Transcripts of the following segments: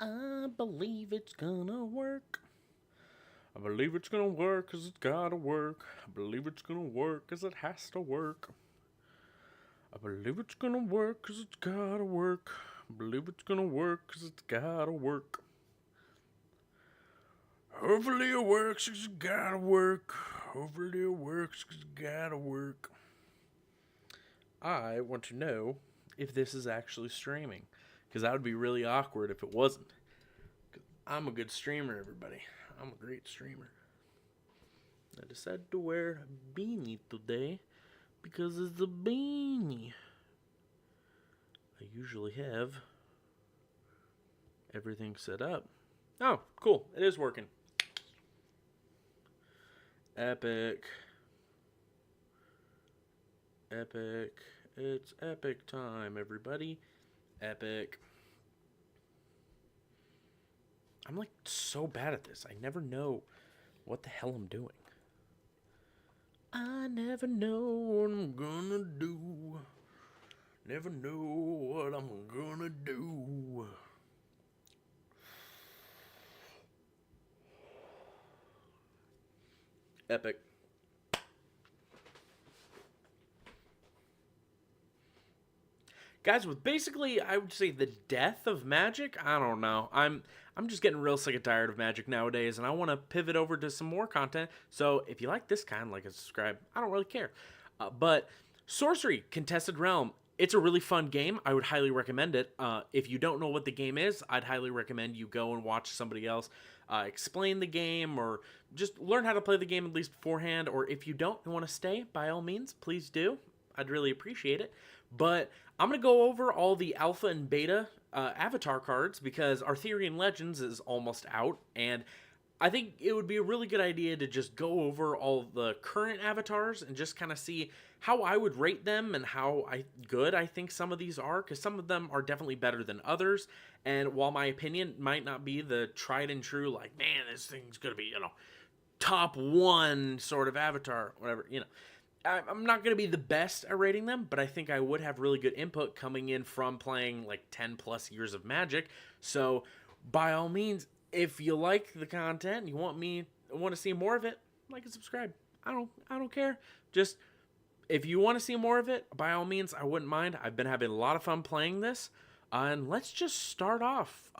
I believe it's gonna work. I believe it's gonna work 'cause it's gotta work. I believe it's gonna work 'cause it has to work. I believe it's gonna work 'cause it's gotta work. I believe it's gonna work 'cause it's gotta work. Hopefully it works 'cause it gotta work. Hopefully it works 'cause it gotta work. I want to know if this is actually streaming, because that would be really awkward if it wasn't. 'Cause I'm a good streamer, everybody. I'm a great streamer. I decided to wear a beanie today because it's a beanie. I usually have everything set up. Oh, cool. It is working. Epic. Epic. It's epic time, everybody. Epic. I'm like so bad at this. I never know what the hell I'm doing. I never know what I'm gonna do. Never know what I'm gonna do. Epic. Guys, with basically, I would say the death of Magic, I don't know. I'm just getting real sick and tired of Magic nowadays, and I want to pivot over to some more content. So if you like this kind, like and subscribe. I don't really care. But Sorcery, Contested Realm, it's a really fun game. I would highly recommend it. If you don't know what the game is, I'd highly recommend you go and watch somebody else explain the game, or just learn how to play the game at least beforehand. Or if you don't want to stay, by all means, please do. I'd really appreciate it. But I'm going to go over all the alpha and beta avatar cards because Arthurian Legends is almost out, and I think it would be a really good idea to just go over all the current avatars and just kind of see how I would rate them and how good I think some of these are, because some of them are definitely better than others. And while my opinion might not be the tried and true, like, man, this thing's going to be, top one sort of avatar, whatever, I'm not going to be the best at rating them, but I think I would have really good input coming in from playing like 10 plus years of Magic. So, by all means, if you like the content, you want to see more of it, like and subscribe. I don't care. Just if you want to see more of it, by all means, I wouldn't mind. I've been having a lot of fun playing this, and let's just start off.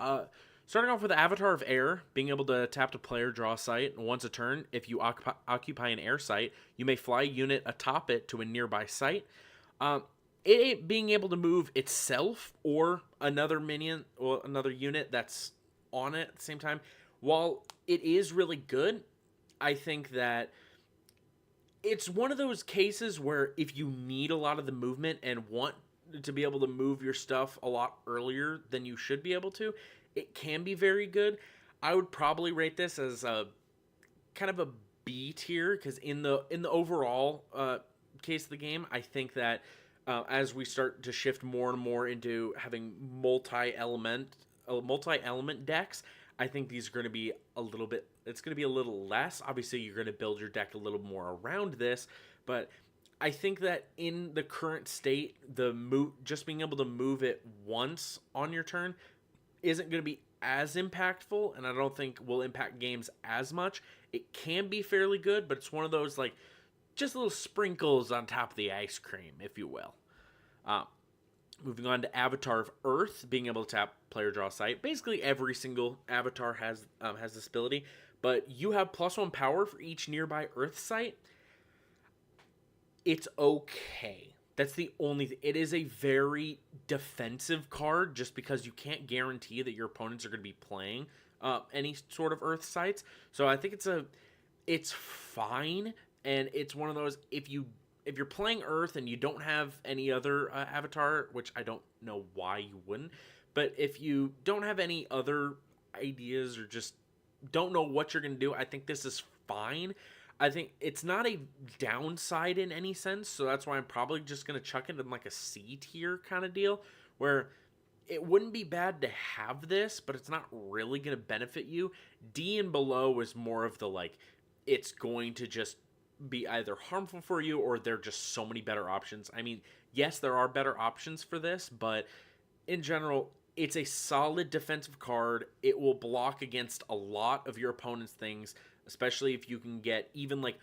Starting off with the Avatar of Air, being able to tap to player, draw a site, and once a turn, if you occupy an air site, you may fly a unit atop it to a nearby site. It being able to move itself or another minion or another unit that's on it at the same time, while it is really good, I think that it's one of those cases where if you need a lot of the movement and want to be able to move your stuff a lot earlier than you should be able to, it can be very good. I would probably rate this as a kind of a B tier, because in the overall case of the game, I think that as we start to shift more and more into having multi-element decks, I think these are going to be a little bit. It's going to be a little less. Obviously, you're going to build your deck a little more around this, but I think that in the current state, just being able to move it once on your turn isn't going to be as impactful, and I don't think will impact games as much. It can be fairly good, but it's one of those, like, just little sprinkles on top of the ice cream, if you will. Moving on to Avatar of Earth, being able to tap player, draw site. Basically, every single avatar has this ability, but you have +1 power for each nearby Earth site. It's okay. That's the only thing. It is a very defensive card, just because you can't guarantee that your opponents are going to be playing any sort of Earth sites. So I think it's fine, and it's one of those, if you're playing Earth and you don't have any other avatar, which I don't know why you wouldn't, but if you don't have any other ideas or just don't know what you're going to do, I think this is fine. I think it's not a downside in any sense, so that's why I'm probably just going to chuck it in like a C tier kind of deal, where it wouldn't be bad to have this, but it's not really going to benefit you. D and below is more of the, like, it's going to just be either harmful for you, or there are just so many better options. I mean, yes, there are better options for this, but in general, it's a solid defensive card. It will block against a lot of your opponent's things, especially if you can get even like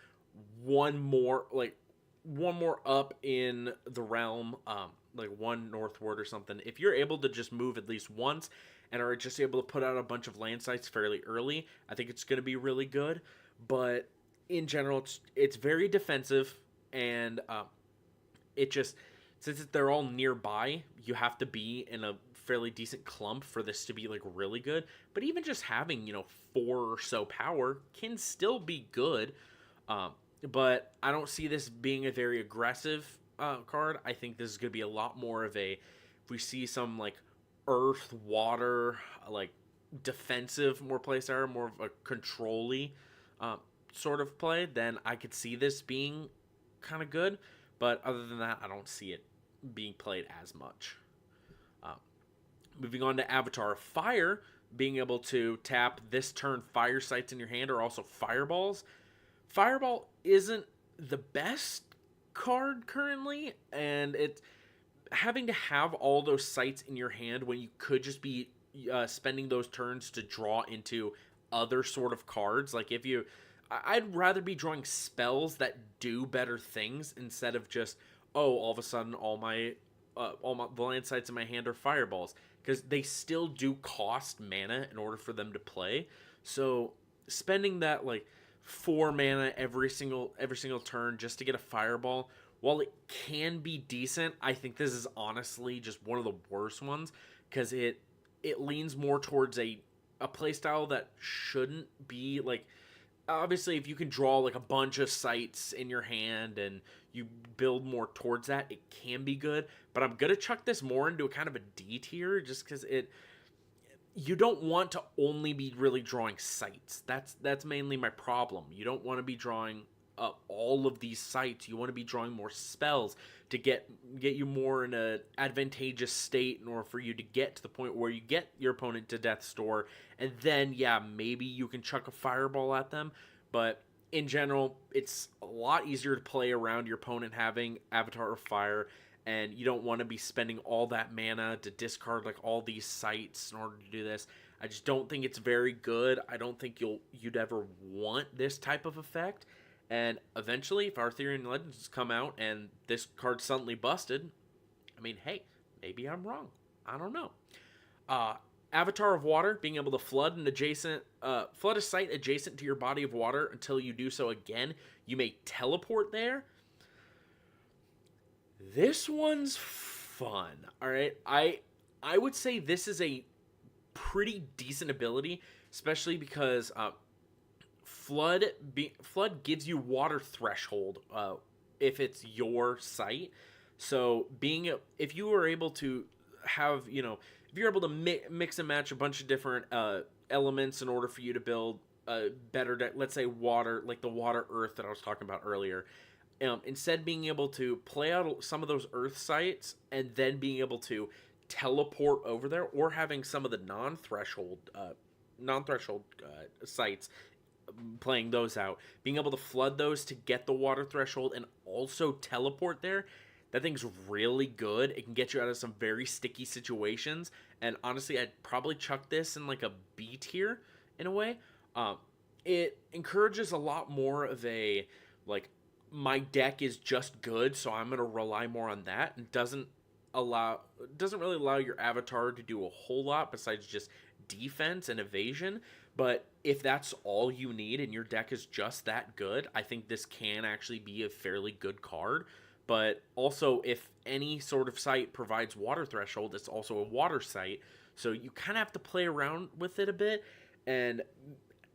one more like one more up in the realm, like one northward or something. If you're able to just move at least once and are just able to put out a bunch of land sites fairly early, I think it's going to be really good. But in general, it's very defensive, and it just, since they're all nearby, you have to be in a fairly decent clump for this to be like really good. But even just having, 4 or so power can still be good. But I don't see this being a very aggressive card. I think this is going to be a lot more of a, if we see some like earth, water, like defensive more playstyle, more of a control-y sort of play, then I could see this being kind of good. But other than that, I don't see it being played as much. Moving on to Avatar of Fire, being able to tap this turn fire sites in your hand are also fireballs. Fireball isn't the best card currently, and it's having to have all those sights in your hand when you could just be spending those turns to draw into other sort of cards. Like I'd rather be drawing spells that do better things instead of just, all of a sudden the land sites in my hand are fireballs, because they still do cost mana in order for them to play. So spending that like 4 mana every single turn just to get a fireball, while it can be decent, I think this is honestly just one of the worst ones, because it leans more towards a playstyle that shouldn't be like. Obviously, if you can draw like a bunch of sites in your hand and you build more towards that, it can be good. But I'm gonna chuck this more into a kind of a D tier, just because you don't want to only be really drawing sites. That's mainly my problem. You don't want to be drawing all of these sites. You want to be drawing more spells to get you more in a advantageous state in order for you to get to the point where you get your opponent to death's door, and then maybe you can chuck a fireball at them. But in general, it's a lot easier to play around your opponent having Avatar of Fire, and you don't want to be spending all that mana to discard like all these sites in order to do this. I just don't think it's very good. I don't think you'd ever want this type of effect. And eventually, if Arthurian Legends come out and this card suddenly busted, I mean, hey, maybe I'm wrong. I don't know. Avatar of Water, being able to flood a site adjacent to your body of water until you do so again. You may teleport there. This one's fun. All right, I would say this is a pretty decent ability, especially because Flood gives you water threshold if it's your site. So if you were able to have, if you're able to mix and match a bunch of different elements in order for you to build a better deck, let's say water, like the water earth that I was talking about earlier, instead being able to play out some of those earth sites and then being able to teleport over there, or having some of the non-threshold sites, playing those out, being able to flood those to get the water threshold and also teleport there, that thing's really good. It can get you out of some very sticky situations, and honestly, I'd probably chuck this in like a B tier in a way. It encourages a lot more of a, like, my deck is just good, so I'm going to rely more on that, and doesn't really allow your avatar to do a whole lot besides just defense and evasion. But if that's all you need and your deck is just that good, I think this can actually be a fairly good card. But also, if any sort of site provides water threshold, it's also a water site, so you kind of have to play around with it a bit and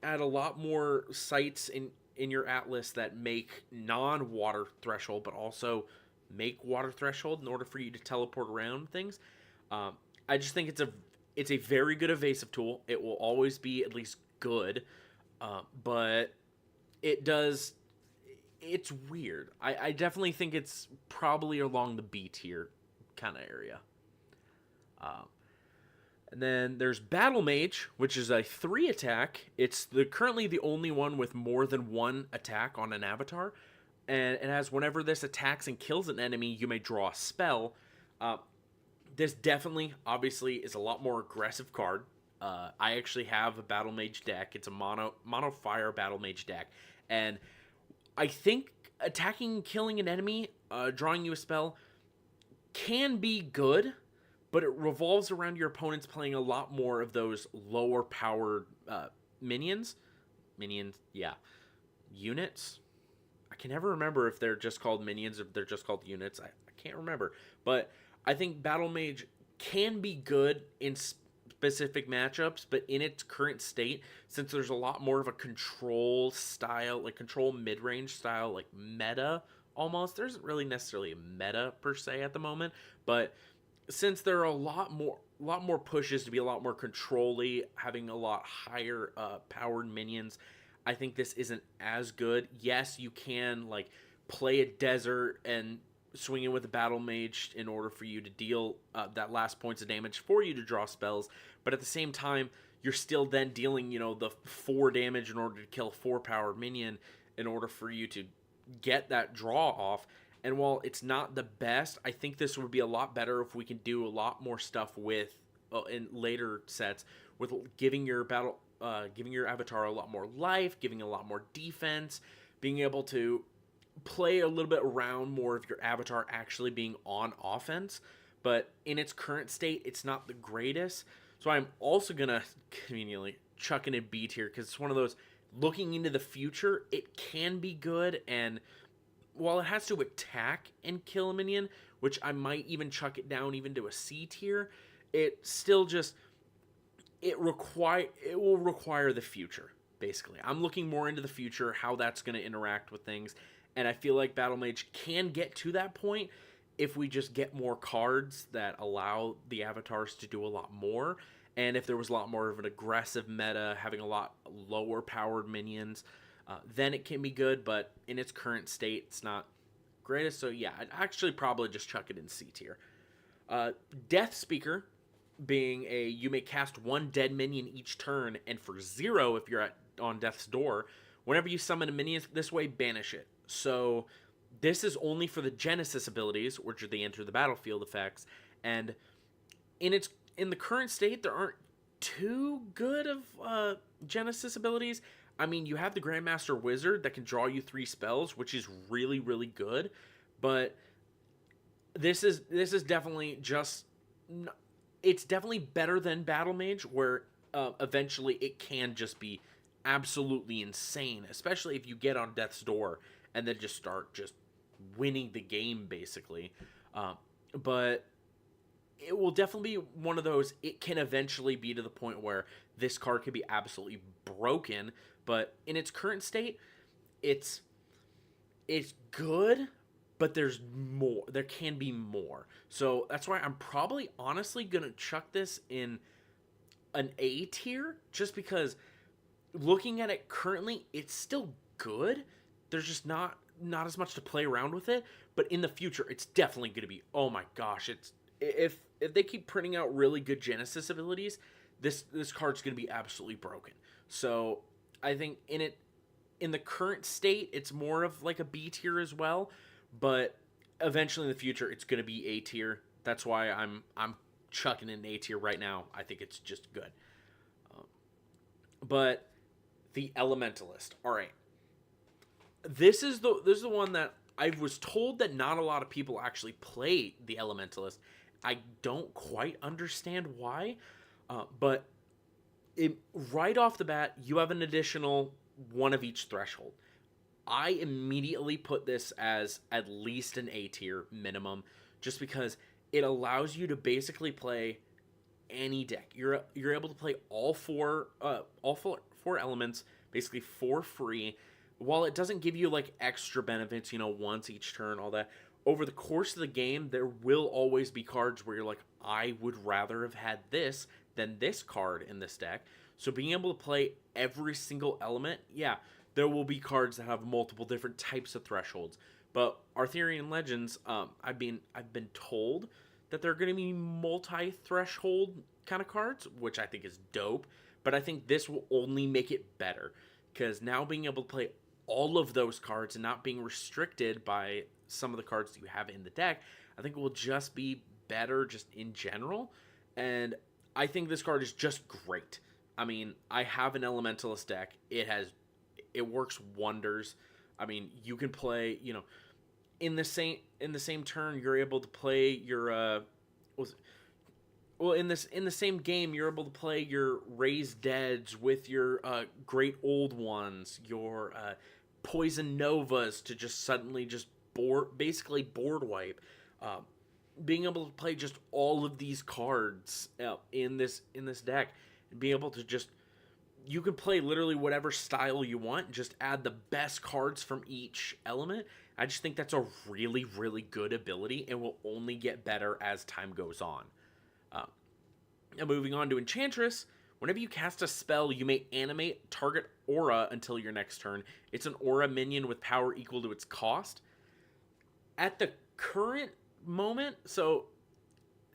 add a lot more sites in your atlas that make non-water threshold, but also make water threshold in order for you to teleport around things. I just think it's a very good evasive tool. It will always be at least good, but it's weird. I definitely think it's probably along the B tier kind of area. And then there's Battle Mage, which is a 3 attack. It's currently the only one with more than 1 attack on an avatar. And it has, whenever this attacks and kills an enemy, you may draw a spell. This definitely, obviously, is a lot more aggressive card. I actually have a Battle Mage deck. It's a mono fire Battle Mage deck, and I think attacking, killing an enemy, drawing you a spell can be good, but it revolves around your opponents playing a lot more of those lower powered minions. Minions, yeah, units. I can never remember if they're just called minions or if they're just called units. I can't remember. But I think Battle Mage can be good in specific matchups, but in its current state, since there's a lot more of a control style, like control mid range style, like meta almost, there isn't really necessarily a meta per se at the moment, but since there are a lot more pushes to be a lot more control-y, having a lot higher powered minions, I think this isn't as good. Yes, you can like play a desert and swing in with a battle mage in order for you to deal that last points of damage for you to draw spells, but at the same time, you're still then dealing, the 4 damage in order to kill a 4 power minion in order for you to get that draw off. And while it's not the best, I think this would be a lot better if we can do a lot more stuff with in later sets with giving your avatar a lot more life, giving a lot more defense, being able to play a little bit around more of your avatar actually being on offense. But in its current state, it's not the greatest. So I'm also gonna conveniently chuck in a B tier because it's one of those looking into the future. It can be good, and while it has to attack and kill a minion, which I might even chuck it down even to a C tier, it still just it will require the future. Basically, I'm looking more into the future, how that's going to interact with things, and I feel like Battle Mage can get to that point if we just get more cards that allow the avatars to do a lot more, and if there was a lot more of an aggressive meta, having a lot lower powered minions, then it can be good, but in its current state, it's not greatest. So yeah, I'd actually probably just chuck it in C tier. Death Speaker, being you may cast 1 dead minion each turn, and for 0 if you're on death's door. Whenever you summon a minion this way, banish it. So this is only for the Genesis abilities, which are the enter the battlefield effects, and in the current state, there aren't too good of Genesis abilities. I mean, you have the Grandmaster Wizard that can draw you 3 spells, which is really, really good. But this is definitely just it's definitely better than Battle Mage, where eventually it can just be absolutely insane, especially if you get on death's door and then just start just winning the game basically. But it will definitely be one of those. It can eventually be to the point where this card can be absolutely broken, but in its current state, it's good, but there's more. There can be more. So that's why I'm probably honestly gonna chuck this in an A tier, just because looking at it currently, it's still good. There's just not as much to play around with it. But in the future, it's definitely gonna be, oh my gosh, it's if they keep printing out really good Genesis abilities, this card's gonna be absolutely broken. So I think in the current state, it's more of like a B tier as well, but eventually in the future, it's gonna be A tier. That's why I'm chucking in A tier right now. I think it's just good. But the Elementalist. All right, this is the one that I was told that not a lot of people actually play the Elementalist. I don't quite understand why, but right off the bat, you have an additional 1 of each threshold. I immediately put this as at least an A tier minimum, just because it allows you to basically play any deck. You're able to play all four elements basically for free. While it doesn't give you like extra benefits, once each turn, all that, over the course of the game, there will always be cards where you're like, I would rather have had this than this card in this deck. So being able to play every single element, yeah, there will be cards that have multiple different types of thresholds. But Arthurian Legends, I've been told that they're going to be multi-threshold kind of cards, which I think is dope. But I think this will only make it better, because now being able to play all of those cards and not being restricted by some of the cards that you have in the deck, I think will just be better just in general. And I think this card is just great. I mean, I have an Elementalist deck. It works wonders. I mean, you can play, in the same turn, you're able to play your in the same game, you're able to play your Raised Deads with your Great Old Ones, your Poison Novas to just suddenly just basically board wipe. Being able to play just all of these cards in this deck, and being able to just, you can play literally whatever style you want, just add the best cards from each element. I just think that's a really, really good ability and will only get better as time goes on. Now moving on to Enchantress, whenever you cast a spell, you may animate target aura until your next turn. It's an aura minion with power equal to its cost. At the current moment, so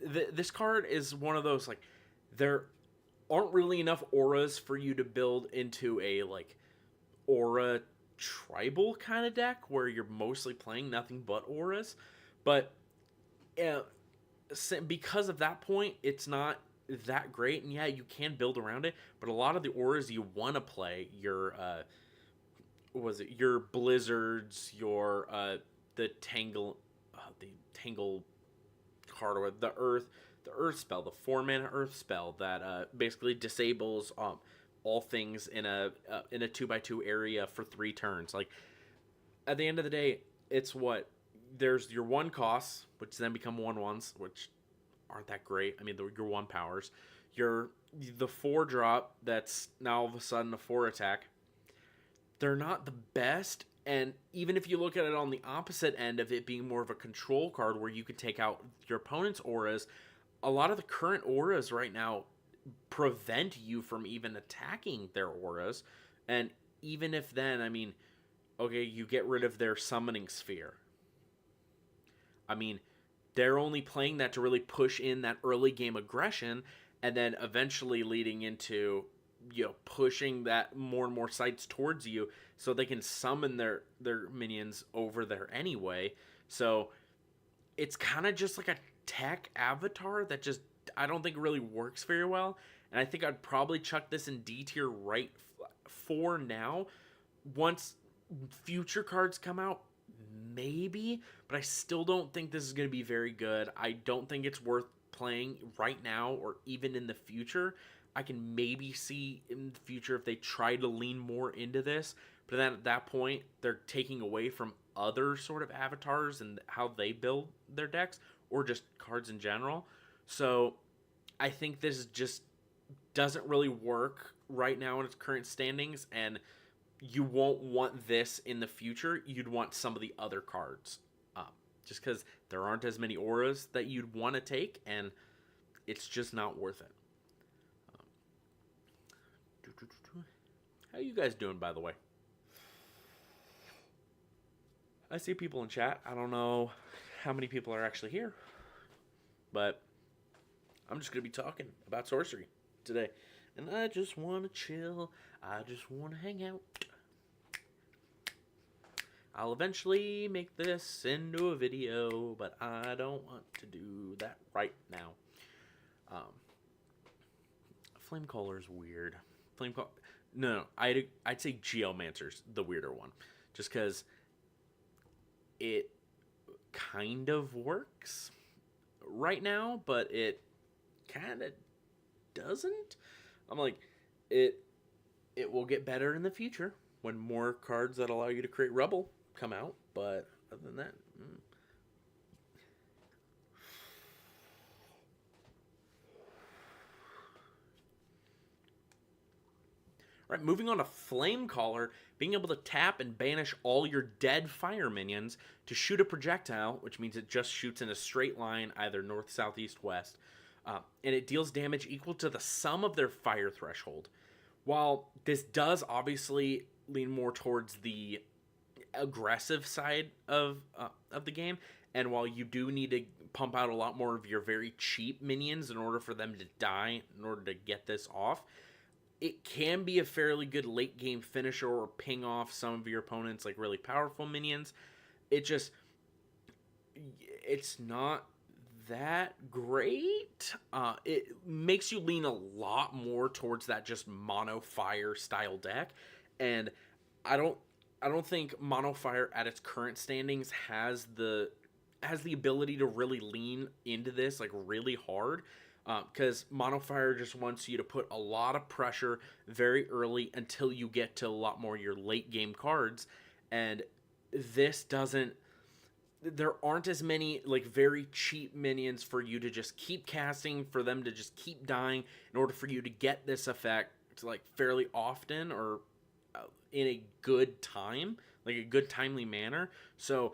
this card is one of those, like, there aren't really enough auras for you to build into a, like, aura tribal kind of deck where you're mostly playing nothing but auras. But because of that point, it's not that great. And yeah, you can build around it, but a lot of the auras you want to play, your your blizzards, your the tangle card, or the earth spell, the 4-mana earth spell that basically disables all things in a 2x2 area for 3 turns. Like, at the end of the day, it's what, there's your 1 costs, which then become 1/1s, which aren't that great. I mean, your 1 powers, the 4 drop that's now all of a sudden a 4 attack. They're not the best. And even if you look at it on the opposite end of it being more of a control card where you could take out your opponent's auras, a lot of the current auras right now prevent you from even attacking their auras. And even if then, I mean, okay, you get rid of their summoning sphere. I mean, they're only playing that to really push in that early game aggression, and then eventually leading into, pushing that more and more sites towards you so they can summon their minions over there anyway. So it's kind of just like a tech avatar that just, I don't think really works very well. And I think I'd probably chuck this in D tier right for now. Once future cards come out, maybe, but I still don't think this is going to be very good. I don't think it's worth playing right now or even in the future. I can maybe see in the future if they try to lean more into this, but then at that point, they're taking away from other sort of avatars and how they build their decks, or just cards in general. So I think this just doesn't really work right now in its current standings, and you won't want this in the future. You'd want some of the other cards, just because there aren't as many auras that you'd want to take, and it's just not worth it. How you guys doing, by the way? I see people in chat. I don't know how many people are actually here, but I'm just going to be talking about Sorcery today. And I just want to chill. I just want to hang out. I'll eventually make this into a video, but I don't want to do that right now. Flamecaller's weird. No, I'd say Geomancer's the weirder one, just because it kind of works right now, but it kind of doesn't. I'm like, it will get better in the future when more cards that allow you to create rubble come out, but other than that, Alright, moving on to Flamecaller, being able to tap and banish all your dead fire minions to shoot a projectile, which means it just shoots in a straight line, either north, south, east, west, and it deals damage equal to the sum of their fire threshold. While this does obviously lean more towards the aggressive side of the game, and while you do need to pump out a lot more of your very cheap minions in order for them to die, in order to get this off, it can be a fairly good late game finisher or ping off some of your opponents' like really powerful minions. It's not that great. It makes you lean a lot more towards that just mono fire style deck, and I don't I don't think mono fire at its current standings has the ability to really lean into this like really hard. Because mono fire just wants you to put a lot of pressure very early until you get to a lot more of your late game cards, and this doesn't there aren't as many like very cheap minions for you to just keep casting, for them to just keep dying in order for you to get this effect like fairly often, or in a good time, like a good timely manner. So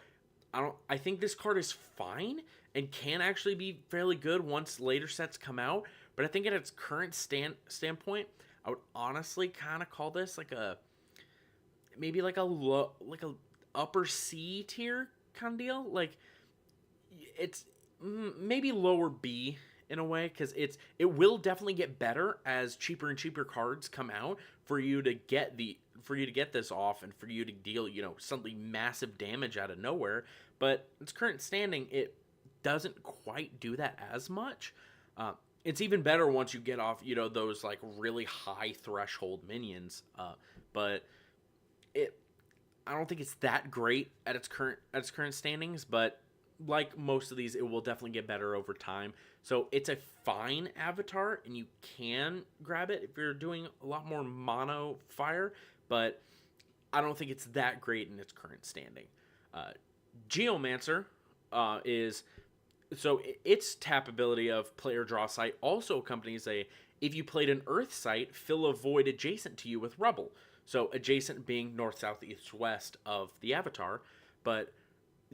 I think this card is fine and can actually be fairly good once later sets come out, but I think at its current standpoint, I would honestly kind of call this like a maybe like a like a upper C tier kind of deal. Like it's maybe lower B in a way, because it will definitely get better as cheaper and cheaper cards come out for you to get this off and for you to deal something massive damage out of nowhere. But its current standing, it doesn't quite do that as much. It's even better once you get off those like really high threshold minions. But it I don't think it's that great at its current standings, but like most of these, it will definitely get better over time. So it's a fine avatar, and you can grab it if you're doing a lot more mono fire, but I don't think it's that great in its current standing. Geomancer is so its tap ability of player draw site also accompanies if you played an earth site, fill a void adjacent to you with rubble. So adjacent being north, south, east, west of the avatar, but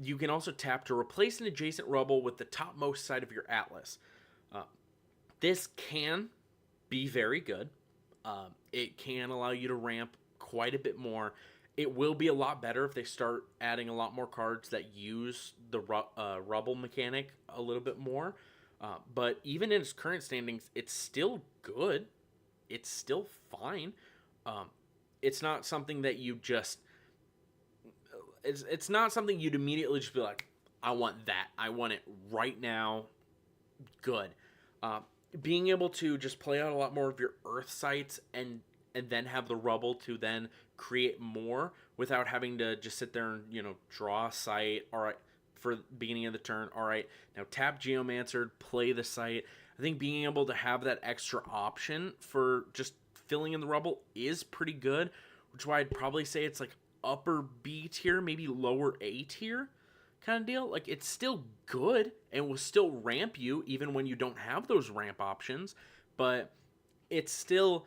you can also tap to replace an adjacent rubble with the topmost side of your atlas. This can be very good. It can allow you to ramp quite a bit more. It will be a lot better if they start adding a lot more cards that use the rubble mechanic a little bit more. But even in its current standings, it's still good. It's still fine. It's not something that you just... It's not something you'd immediately just be like, I want that. I want it right now. Good. Being able to just play out a lot more of your earth sites and then have the rubble to then create more without having to just sit there and draw a site. All right, for the beginning of the turn. All right, now tap Geomancer, play the site. I think being able to have that extra option for just filling in the rubble is pretty good, which is why I'd probably say it's like upper B tier, maybe lower A tier kind of deal. Like, it's still good and will still ramp you even when you don't have those ramp options, but it's still,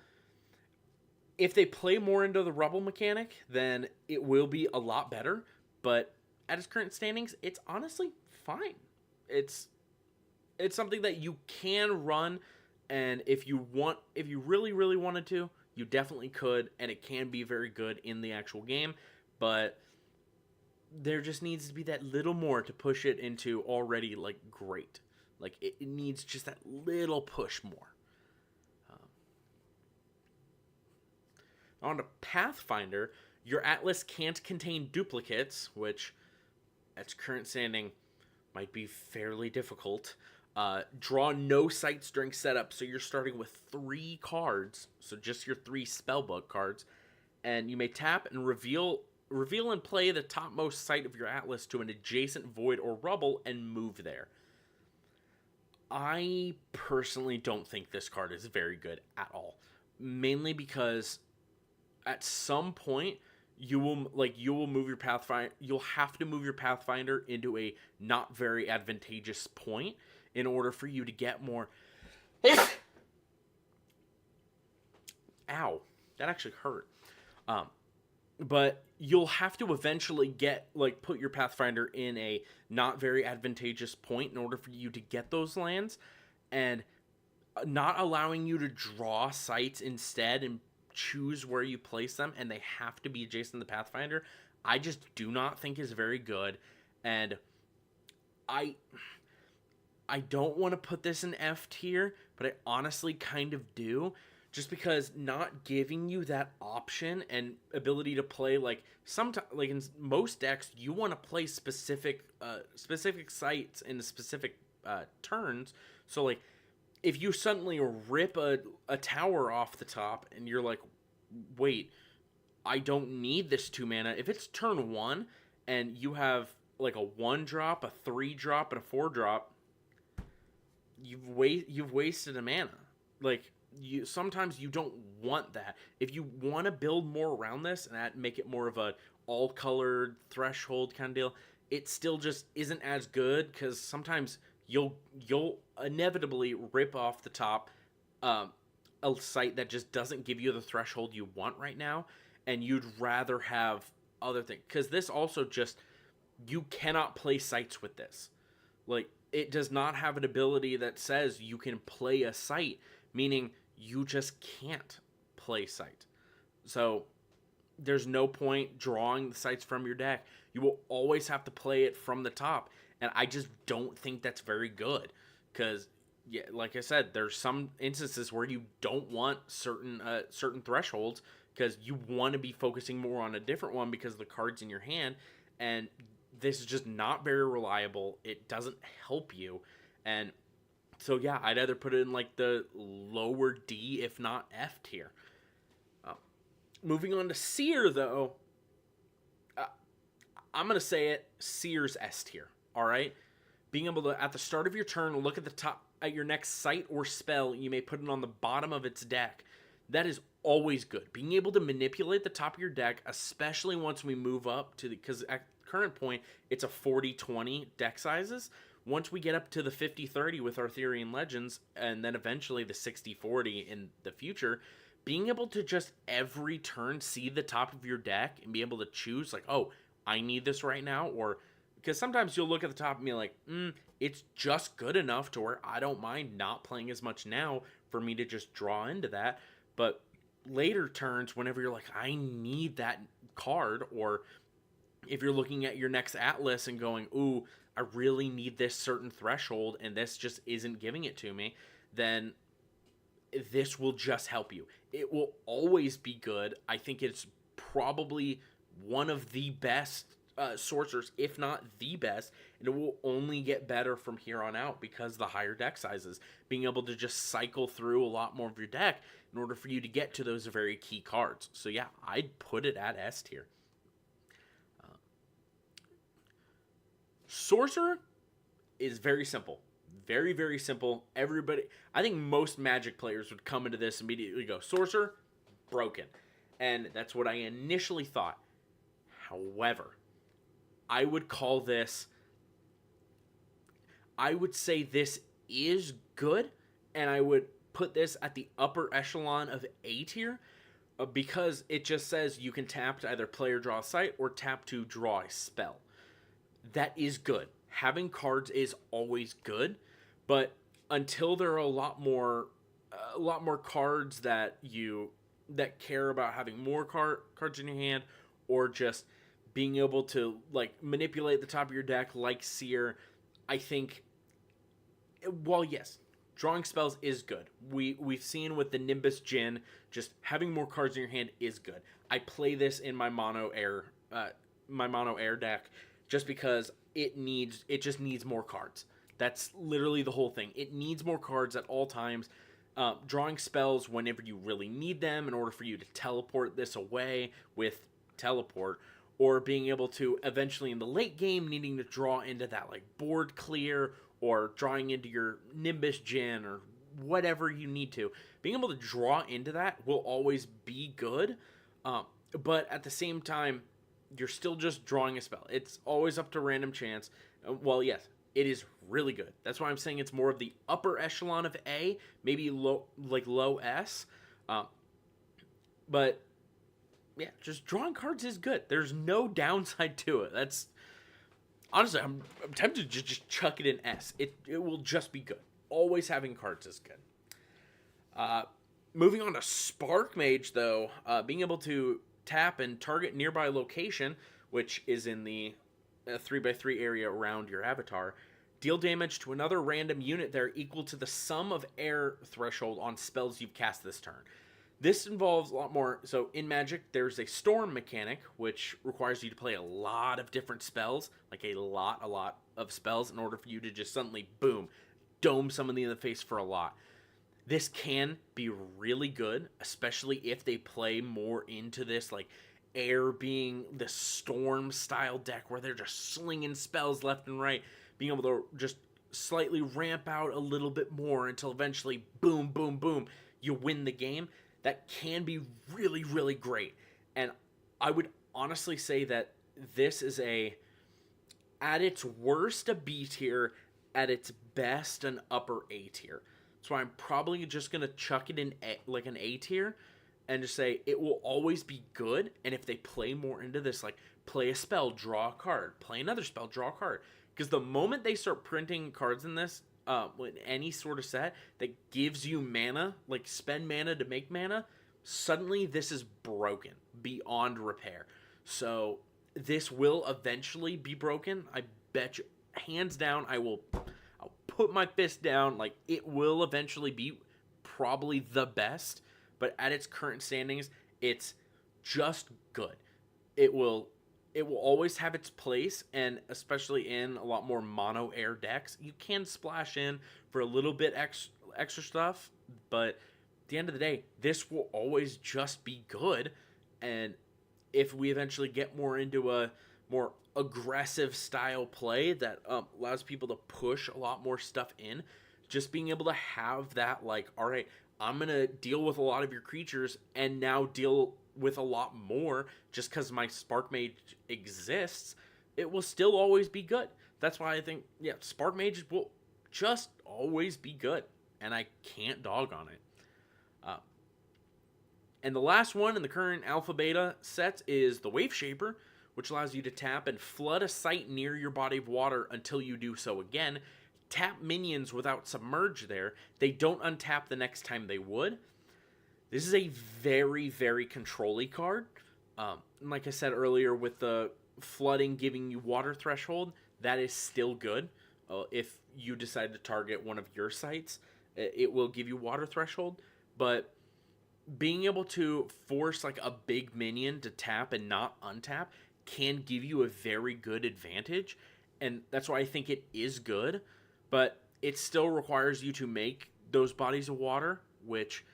if they play more into the rubble mechanic, then it will be a lot better. But at its current standings, it's honestly fine. It's something that you can run, and if you really, really wanted to, you definitely could, and it can be very good in the actual game, but there just needs to be that little more to push it into already, like, great. Like, it needs just that little push more. On to Pathfinder, your Atlas can't contain duplicates, which, at its current standing, might be fairly difficult. Draw no sites during setup, so you're starting with 3 cards, so just your 3 spellbook cards, and you may tap and reveal and play the topmost site of your atlas to an adjacent void or rubble and move there. I personally don't think this card is very good at all, mainly because at some point you will move your Pathfinder. You'll have to move your Pathfinder into a not very advantageous point in order for you to get more. Ow, that actually hurt. But you'll have to eventually put your Pathfinder in a not very advantageous point in order for you to get those lands, and not allowing you to draw sites instead and choose where you place them, and they have to be adjacent to the Pathfinder, I just do not think is very good. And I don't want to put this in F tier, but I honestly kind of do, just because not giving you that option and ability to play, like, sometimes, like in most decks, you want to play specific sites in a specific turns. So like, if you suddenly rip a tower off the top and you're like, wait, I don't need this 2 mana. If it's turn 1 and you have like a 1 drop, a 3 drop, and a 4 drop, you've wasted a mana. Like, sometimes you don't want that. If you want to build more around this and make it more of a all colored threshold kind of deal, it still just isn't as good, because sometimes you'll inevitably rip off the top a site that just doesn't give you the threshold you want right now, and you'd rather have other things. Because this also just, you cannot play sites with this. Like, it does not have an ability that says you can play a site, meaning you just can't play site. So there's no point drawing the sites from your deck. You will always have to play it from the top, and I just don't think that's very good. Because, yeah, like I said, there's some instances where you don't want certain thresholds, because you want to be focusing more on a different one because of the cards in your hand, and this is just not very reliable. It doesn't help you. And so, yeah, I'd either put it in like the lower D, if not F tier. Moving on to Seer, though, I'm going to say it, Seer's S tier. All right? Being able to, at the start of your turn, look at the top, at your next site or spell, you may put it on the bottom of its deck. That is always good. Being able to manipulate the top of your deck, especially once we move up to the, because at current point, it's a 40-20 deck sizes. Once we get up to the 50-30 with Arthurian Legends, and then eventually the 60-40 in the future, being able to just every turn see the top of your deck and be able to choose, like, oh, I need this right now, or, because sometimes you'll look at the top and be like, it's just good enough to where I don't mind not playing as much now for me to just draw into that. But later turns, whenever you're like, I need that card, or if you're looking at your next Atlas and going, ooh, I really need this certain threshold and this just isn't giving it to me, then this will just help you. It will always be good. I think it's probably one of the best sorcerers, if not the best, and it will only get better from here on out because the higher deck sizes, being able to just cycle through a lot more of your deck in order for you to get to those very key cards. So yeah, I'd put it at S tier. Sorcerer is very simple. Very, very simple. Everybody, I think most Magic players would come into this immediately go, Sorcerer, broken. And that's what I initially thought. However, I would call this, I would say this is good, and I would put this at the upper echelon of A tier, because it just says you can tap to either play or draw a site, or tap to draw a spell. That is good. Having cards is always good, but until there are a lot more cards that care about having more cards in your hand, or just being able to like manipulate the top of your deck like Seer, I think, while yes, drawing spells is good. We've seen with the Nimbus Djinn, just having more cards in your hand is good. I play this in my mono air deck just because it just needs more cards. That's literally the whole thing. It needs more cards at all times. Drawing spells whenever you really need them in order for you to teleport this away with teleport, or being able to eventually in the late game needing to draw into that like board clear, or drawing into your Nimbus Djinn, or whatever you need to. Being able to draw into that will always be good, but at the same time, you're still just drawing a spell. It's always up to random chance. Well, yes, it is really good. That's why I'm saying it's more of the upper echelon of A, maybe low S. But yeah, just drawing cards is good. There's no downside to it. That's honestly, I'm tempted to just chuck it in S. It will just be good. Always having cards is good. Moving on to Spark Mage, though, being able to tap and target nearby location, which is in the 3x3 area around your avatar, deal damage to another random unit there equal to the sum of air threshold on spells you've cast this turn. This involves a lot more. So in Magic, there's a storm mechanic, which requires you to play a lot of different spells, like a lot of spells, in order for you to just suddenly, boom, dome somebody in the face for a lot. This can be really good, especially if they play more into this, like air being the storm style deck where they're just slinging spells left and right, being able to just slightly ramp out a little bit more until eventually, boom, boom, boom, you win the game. That can be really, really great. And I would honestly say that this is at its worst, a B tier, at its best, an upper A tier. So I'm probably just going to chuck it in like an A tier and just say it will always be good. And if they play more into this, like play a spell, draw a card, play another spell, draw a card. Because the moment they start printing cards in this, with any sort of set that gives you mana, like spend mana to make mana, suddenly this is broken beyond repair. So this will eventually be broken. I bet you, hands down, I'll put my fist down. Like, it will eventually be probably the best, but at its current standings, it's just good. It will always have its place, and especially in a lot more mono air decks, you can splash in for a little bit extra stuff, but at the end of the day, this will always just be good. And if we eventually get more into a more aggressive style play that allows people to push a lot more stuff in, just being able to have that, like, all right, I'm going to deal with a lot of your creatures and now deal with a lot more just because my Spark Mage exists, it will still always be good. That's why I think, yeah, Spark Mage will just always be good, and I can't dog on it. And the last one in the current Alpha Beta sets is the Wave Shaper, which allows you to tap and flood a site near your body of water until you do so again. Tap minions without Submerge there. They don't untap the next time they would. This is a very, very control-y card. Like I said earlier, with the flooding giving you water threshold, that is still good. If you decide to target one of your sites, it will give you water threshold. But being able to force like a big minion to tap and not untap can give you a very good advantage. And that's why I think it is good. But it still requires you to make those bodies of water, which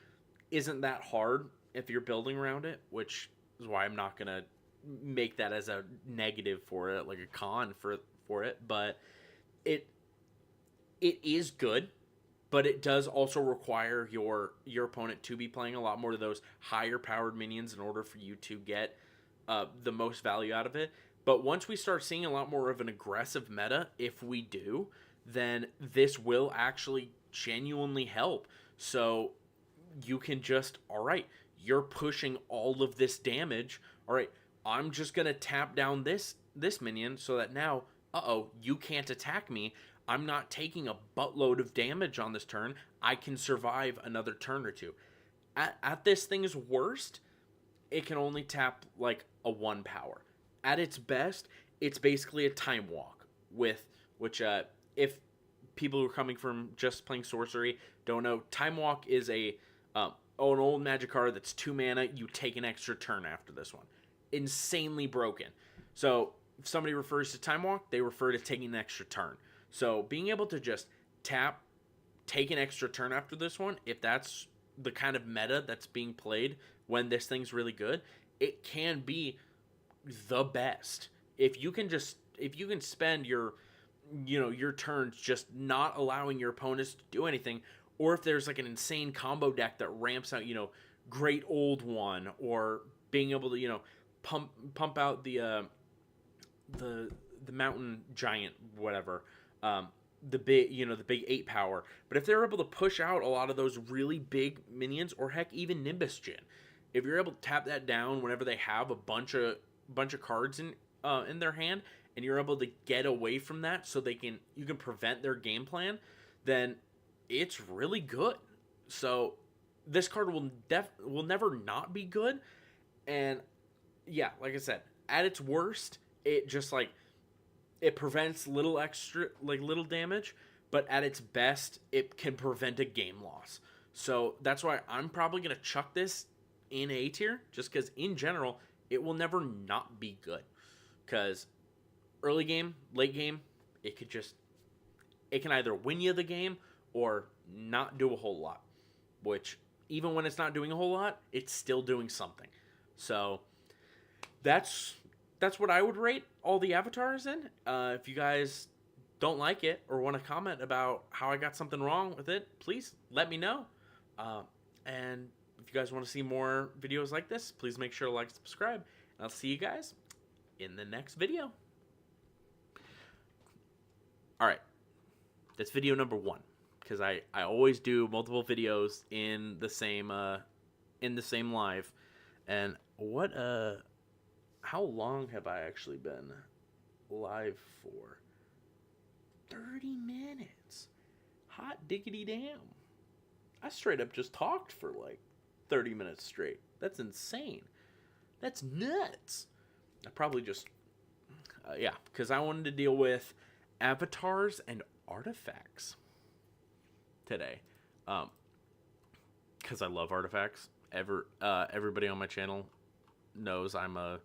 isn't that hard if you're building around it, which is why I'm not going to make that as a negative for it, like a con for it. But it is good, but it does also require your opponent to be playing a lot more of those higher powered minions in order for you to get the most value out of it. But once we start seeing a lot more of an aggressive meta, if we do, then this will actually genuinely help. So you can just, all right, you're pushing all of this damage. All right, I'm just going to tap down this minion so that now, you can't attack me. I'm not taking a buttload of damage on this turn. I can survive another turn or two. At this thing's worst, it can only tap like a 1 power. At its best, it's basically a time walk, which if people who are coming from just playing Sorcery don't know, time walk is an old Magic card that's 2 mana. You take an extra turn after this one. Insanely broken. So if somebody refers to time walk, they refer to taking an extra turn. So being able to just tap, take an extra turn after this one, if that's the kind of meta that's being played when this thing's really good, it can be the best. If you can spend your turns just not allowing your opponents to do anything, or if there's like an insane combo deck that ramps out, Great Old One, or being able to, pump out the Mountain Giant, whatever, the big 8 power. But if they're able to push out a lot of those really big minions, or heck, even Nimbus Djinn, if you're able to tap that down whenever they have a bunch of cards in their hand, and you're able to get away from that so you can prevent their game plan, then it's really good. So this card will never not be good. And yeah, like I said, at its worst, it just it prevents little damage, but at its best, it can prevent a game loss. So that's why I'm probably going to chuck this in A tier, just because in general it will never not be good. Because early game, late game, it can either win you the game or not do a whole lot. Which even when it's not doing a whole lot, it's still doing something. So that's what I would rate all the avatars in. If you guys don't like it or want to comment about how I got something wrong with it, please let me know. And if you guys want to see more videos like this, please make sure to like and subscribe. And I'll see you guys in the next video. Alright, that's video number 1. Because I always do multiple videos in the same live. And how long have I actually been live for? 30 minutes. Hot diggity damn. I straight up just talked for like 30 minutes straight. That's insane. That's nuts. I probably just, because I wanted to deal with avatars and artifacts today. Because I love artifacts. Everybody on my channel knows I'm a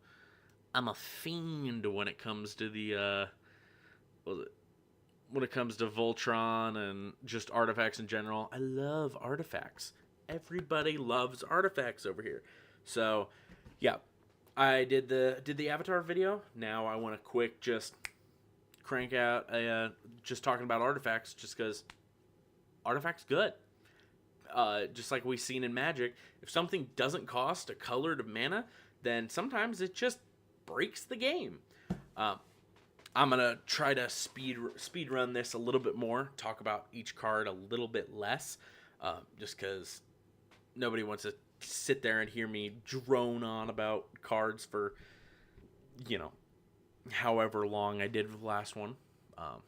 fiend when it comes to the when it comes to Voltron and just artifacts in general. I love artifacts. Everybody loves artifacts over here. So, yeah, I did the Avatar video. Now I want to quick just crank out just talking about artifacts, just because artifacts good. Just like we've seen in Magic, if something doesn't cost a colored mana, then sometimes it just breaks the game. I'm gonna try to speed run this a little bit more, talk about each card a little bit less, just because nobody wants to sit there and hear me drone on about cards for, however long I did with the last one. But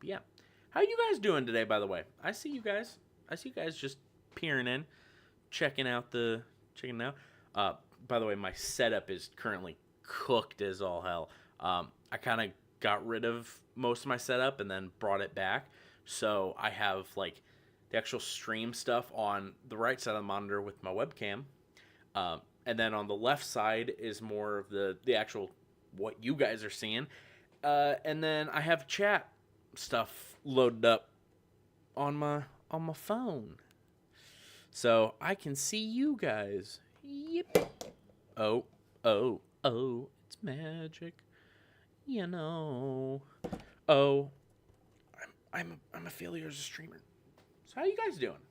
yeah, how you guys doing today? By the way, I see you guys just peering in, checking out. By the way, my setup is currently cooked as all hell. I kind of got rid of most of my setup and then brought it back. So I have like the actual stream stuff on the right side of the monitor with my webcam. And then on the left side is more of the actual what you guys are seeing. And then I have chat stuff loaded up on my phone. So I can see you guys. Yep. Oh, it's magic. Oh, I'm a failure as a streamer. So how you guys doing?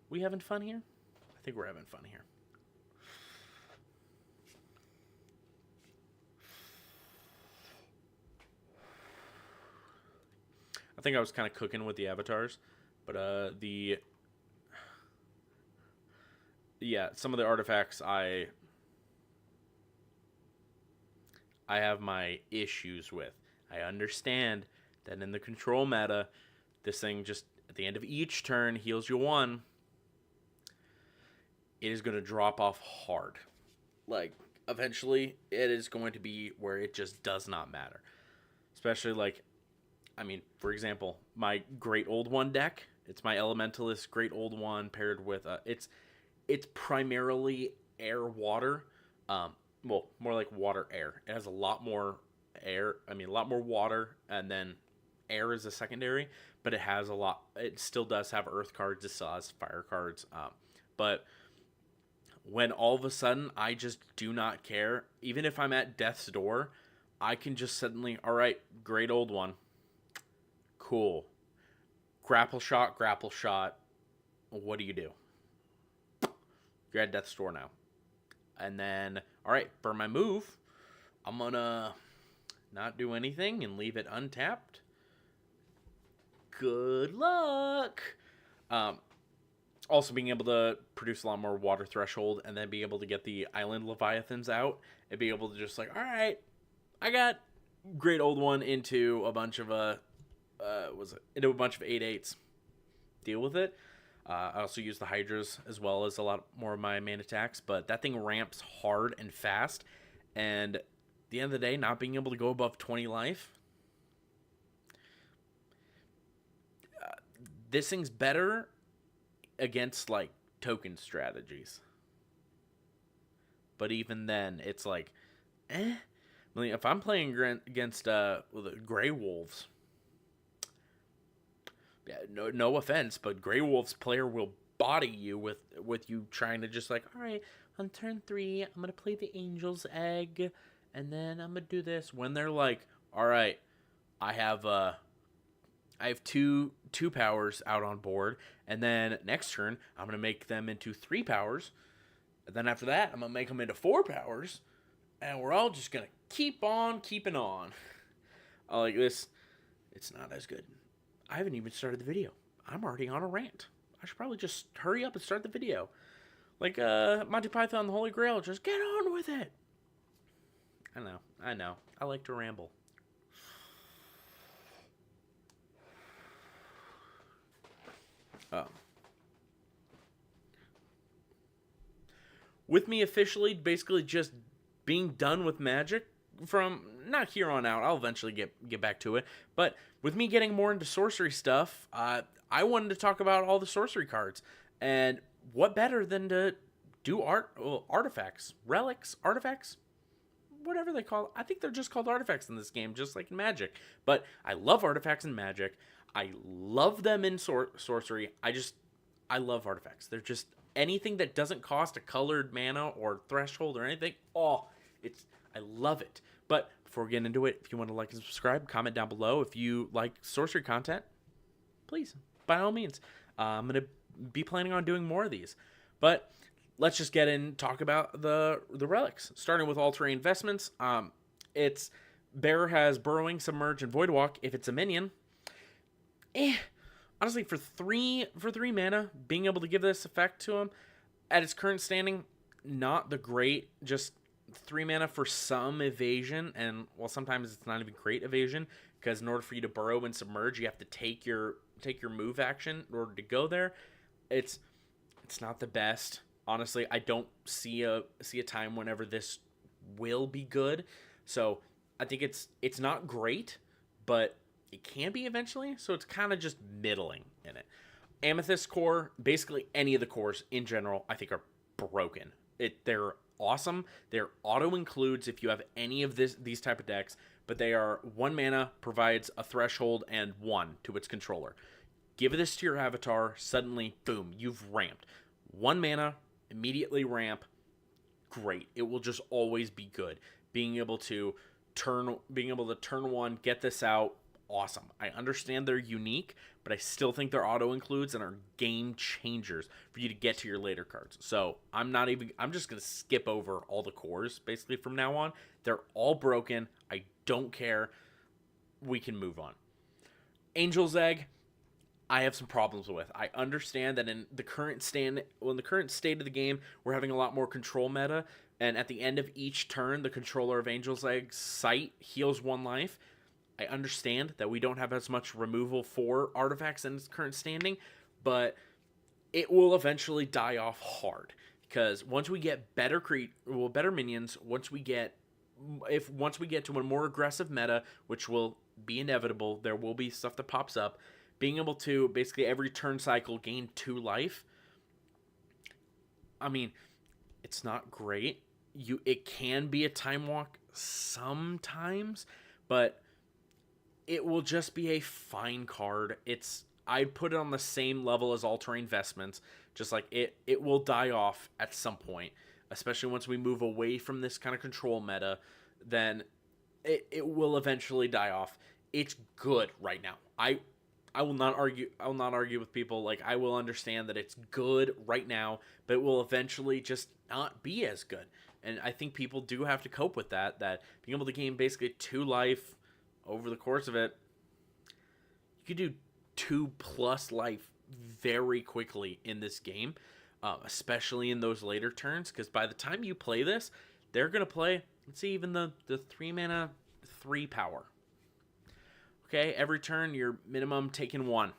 We having fun here? I think we're having fun here. I think I was kind of cooking with the avatars, but some of the artifacts I have my issues with. I understand that in the control meta, this thing just at the end of each turn heals you 1. It is going to drop off hard. Like, eventually, it is going to be where it just does not matter. Especially, for example, my Great Old One deck. It's my Elementalist Great Old One paired with, it's primarily air-water. Well, more like water-air. It has a lot more a lot more water, and then air is a secondary, but it still does have earth cards, it still has fire cards, but when all of a sudden I just do not care, even if I'm at death's door, I can just suddenly, alright, Great Old One, cool, grapple shot, what do you do? You're at death's door now. And then, alright, for my move, I'm gonna not do anything and leave it untapped. Good luck! Also being able to produce a lot more water threshold and then be able to get the island leviathans out and be able to just like, alright, I got Great Old One into a bunch of into a bunch of 8/8s. Deal with it. I also use the Hydras as well as a lot more of my main attacks, but that thing ramps hard and fast, and at the end of the day, not being able to go above 20 life, this thing's better against, like, token strategies. but even then, it's like, eh. I mean, if I'm playing against the Grey Wolves, yeah, no offense, but Grey Wolves player will body you with you trying to just like, all right, on turn 3, I'm gonna play the Angel's Egg, and then I'm gonna do this. When they're like, all right, I have two powers out on board, and then next turn I'm gonna make them into 3 powers, and then after that I'm gonna make them into 4 powers, and we're all just gonna keep on keeping on. I like this. It's not as good. I haven't even started the video. I'm already on a rant. I should probably just hurry up and start the video. Like Monty Python and the Holy Grail, just get on with it. I know. I like to ramble. With me officially basically just being done with Magic from not here on out. I'll eventually get back to it. But with me getting more into sorcery stuff, I wanted to talk about all the sorcery cards. And what better than to do artifacts, relics, artifacts, whatever they call it. I think they're just called artifacts in this game, just like in Magic. But I love artifacts in Magic. I love them in sorcery. I love artifacts. They're just anything that doesn't cost a colored mana or threshold or anything. I love it. But before we get into it, if you want to like and subscribe, comment down below. If you like sorcery content, please, by all means. I'm going to be planning on doing more of these. But let's just get in and talk about the relics. Starting with all-terrain investments. It's Bearer has Burrowing, Submerge, and Voidwalk if it's a minion. Honestly, for three mana, being able to give this effect to him at its current standing, not the great. Just 3 mana for some evasion, and well, sometimes it's not even great evasion, because in order for you to burrow and submerge, you have to take your move action in order to go there. It's not the best. Honestly, I don't see a time whenever this will be good. So I think it's not great, but it can be eventually. So it's kind of just middling in it. Amethyst core, basically any of the cores in general, I think are broken. They're awesome. They're auto includes if you have any of these type of decks, but they are 1 mana, provides a threshold and 1 to its controller. Give this to your avatar, suddenly, boom, you've ramped. 1 mana, immediately ramp, great. It will just always be good. Being able to turn 1, get this out, awesome. I understand they're unique, but I still think they're auto includes and are game changers for you to get to your later cards. So I'm just gonna skip over all the cores basically from now on. They're all broken. I don't care. We can move on. Angel's Egg, I have some problems with. I understand that in the current state of the game, we're having a lot more control meta, and at the end of each turn, the controller of Angel's Egg's sight heals 1 life. I understand that we don't have as much removal for artifacts in its current standing, but it will eventually die off hard, because once we get better minions, once we get to a more aggressive meta, which will be inevitable, there will be stuff that pops up. Being able to basically every turn cycle gain 2 life. I mean, it's not great. It can be a time walk sometimes, but it will just be a fine card. I'd put it on the same level as all-terrain investments. Just like it will die off at some point, especially once we move away from this kind of control meta. Then it will eventually die off. It's good right now. I will not argue. I will not argue with people. Like, I will understand that it's good right now, but it will eventually just not be as good. And I think people do have to cope with that. That being able to gain basically 2 life over the course of it, you could do 2+ life very quickly in this game, especially in those later turns, because by the time you play this, they're going to play, let's see, even the 3 mana, 3 power. Okay, every turn, you're minimum taking 1.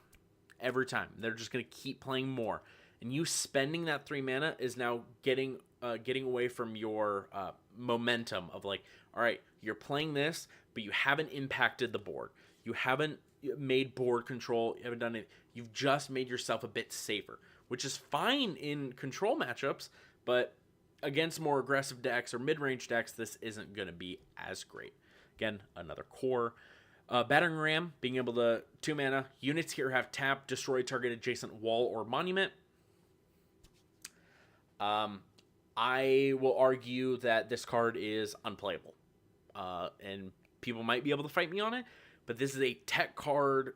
Every time. They're just going to keep playing more. And you spending that 3 mana is now getting away from your momentum of like, all right, you're playing this, but you haven't impacted the board. You haven't made board control. You haven't done it. You've just made yourself a bit safer, which is fine in control matchups, but against more aggressive decks or mid-range decks, this isn't going to be as great. Again, another core. Battering Ram, being able to 2 mana. Units here have tap, destroy target adjacent wall or monument. I will argue that this card is unplayable. And people might be able to fight me on it, but this is a tech card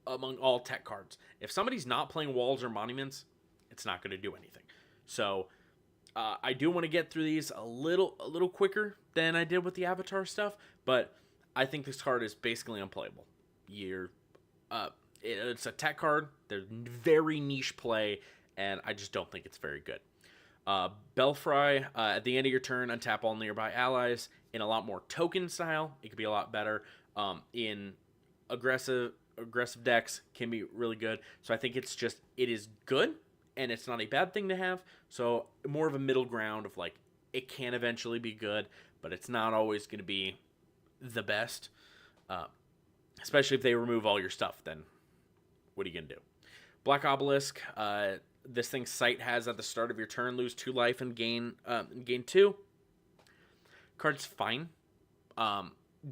among all tech cards. If somebody's not playing walls or monuments, it's not going to do anything. So I do want to get through these a little quicker than I did with the Avatar stuff, but I think this card is basically unplayable. It's a tech card. They're very niche play, and I just don't think it's very good. Belfry, at the end of your turn, untap all nearby allies in a lot more token style. It could be a lot better. In aggressive decks can be really good. So I think it is good, and it's not a bad thing to have. So more of a middle ground of like, it can eventually be good, but it's not always going to be the best. Especially if they remove all your stuff, then what are you going to do? Black Obelisk, this thing's sight has at the start of your turn, lose 2 life and gain 2. Card's fine.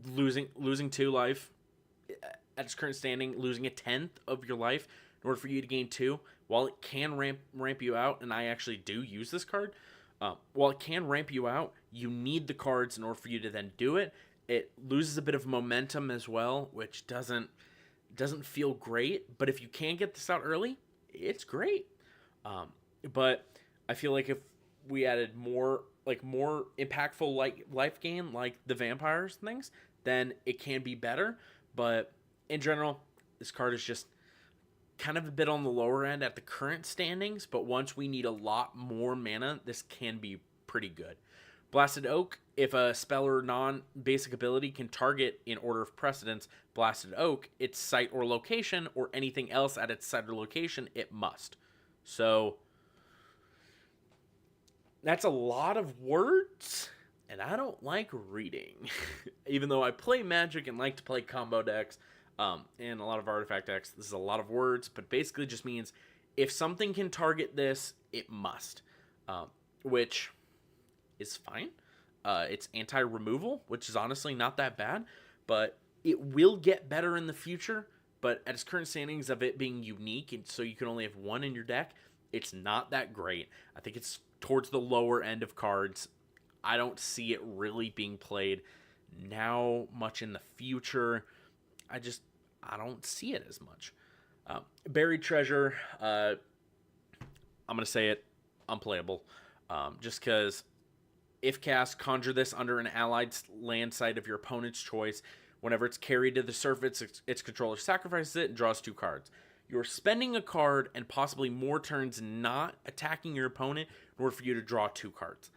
Losing 2 life at its current standing, losing 1/10 of your life in order for you to gain 2. While it can ramp you out, and I actually do use this card, while it can ramp you out, you need the cards in order for you to then do it. It loses a bit of momentum as well, which doesn't feel great. But if you can get this out early, it's great. But I feel like if we added more impactful life gain, like the vampires and things, then it can be better. But in general, this card is just kind of a bit on the lower end at the current standings. But once we need a lot more mana, this can be pretty good. Blasted Oak, if a spell or non-basic ability can target in order of precedence Blasted Oak, its site or location, or anything else at its site or location, it must. So that's a lot of words, and I don't like reading. Even though I play Magic and like to play combo decks and a lot of artifact decks, this is a lot of words, but basically just means if something can target this, it must, which is fine. It's anti-removal, which is honestly not that bad, but it will get better in the future. But at its current standings of it being unique, and so you can only have 1 in your deck, it's not that great. I think it's towards the lower end of cards. I don't see it really being played now much in the future. I don't see it as much. Buried Treasure, I'm going to say it, unplayable. Just because if cast, conjure this under an allied land site of your opponent's choice. Whenever it's carried to the surface, its controller sacrifices it and draws 2 cards. You're spending a card and possibly more turns not attacking your opponent in order for you to draw 2 cards.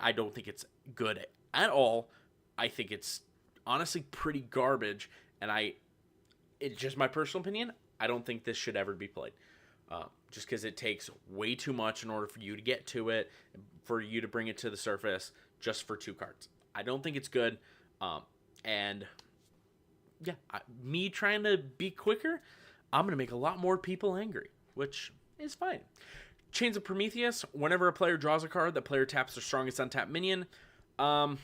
I don't think it's good at all. I think it's honestly pretty garbage, and it's just my personal opinion. I don't think this should ever be played. Just because it takes way too much in order for you to get to it, for you to bring it to the surface, just for 2 cards. I don't think it's good. And yeah, me trying to be quicker, I'm going to make a lot more people angry, which is fine. Chains of Prometheus, whenever a player draws a card, the player taps their strongest untapped minion. I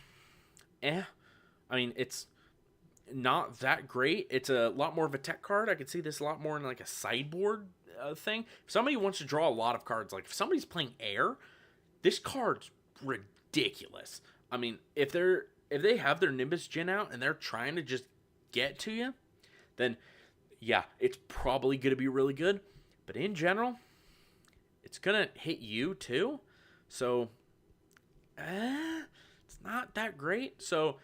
mean, it's not that great. It's a lot more of a tech card. I could see this a lot more in like a sideboard thing. If somebody wants to draw a lot of cards, like if somebody's playing air, this card's ridiculous. I mean, if they have their Nimbus Djinn out and they're trying to just get to you, then yeah, it's probably going to be really good. But in general, it's going to hit you too. So, it's not that great. So,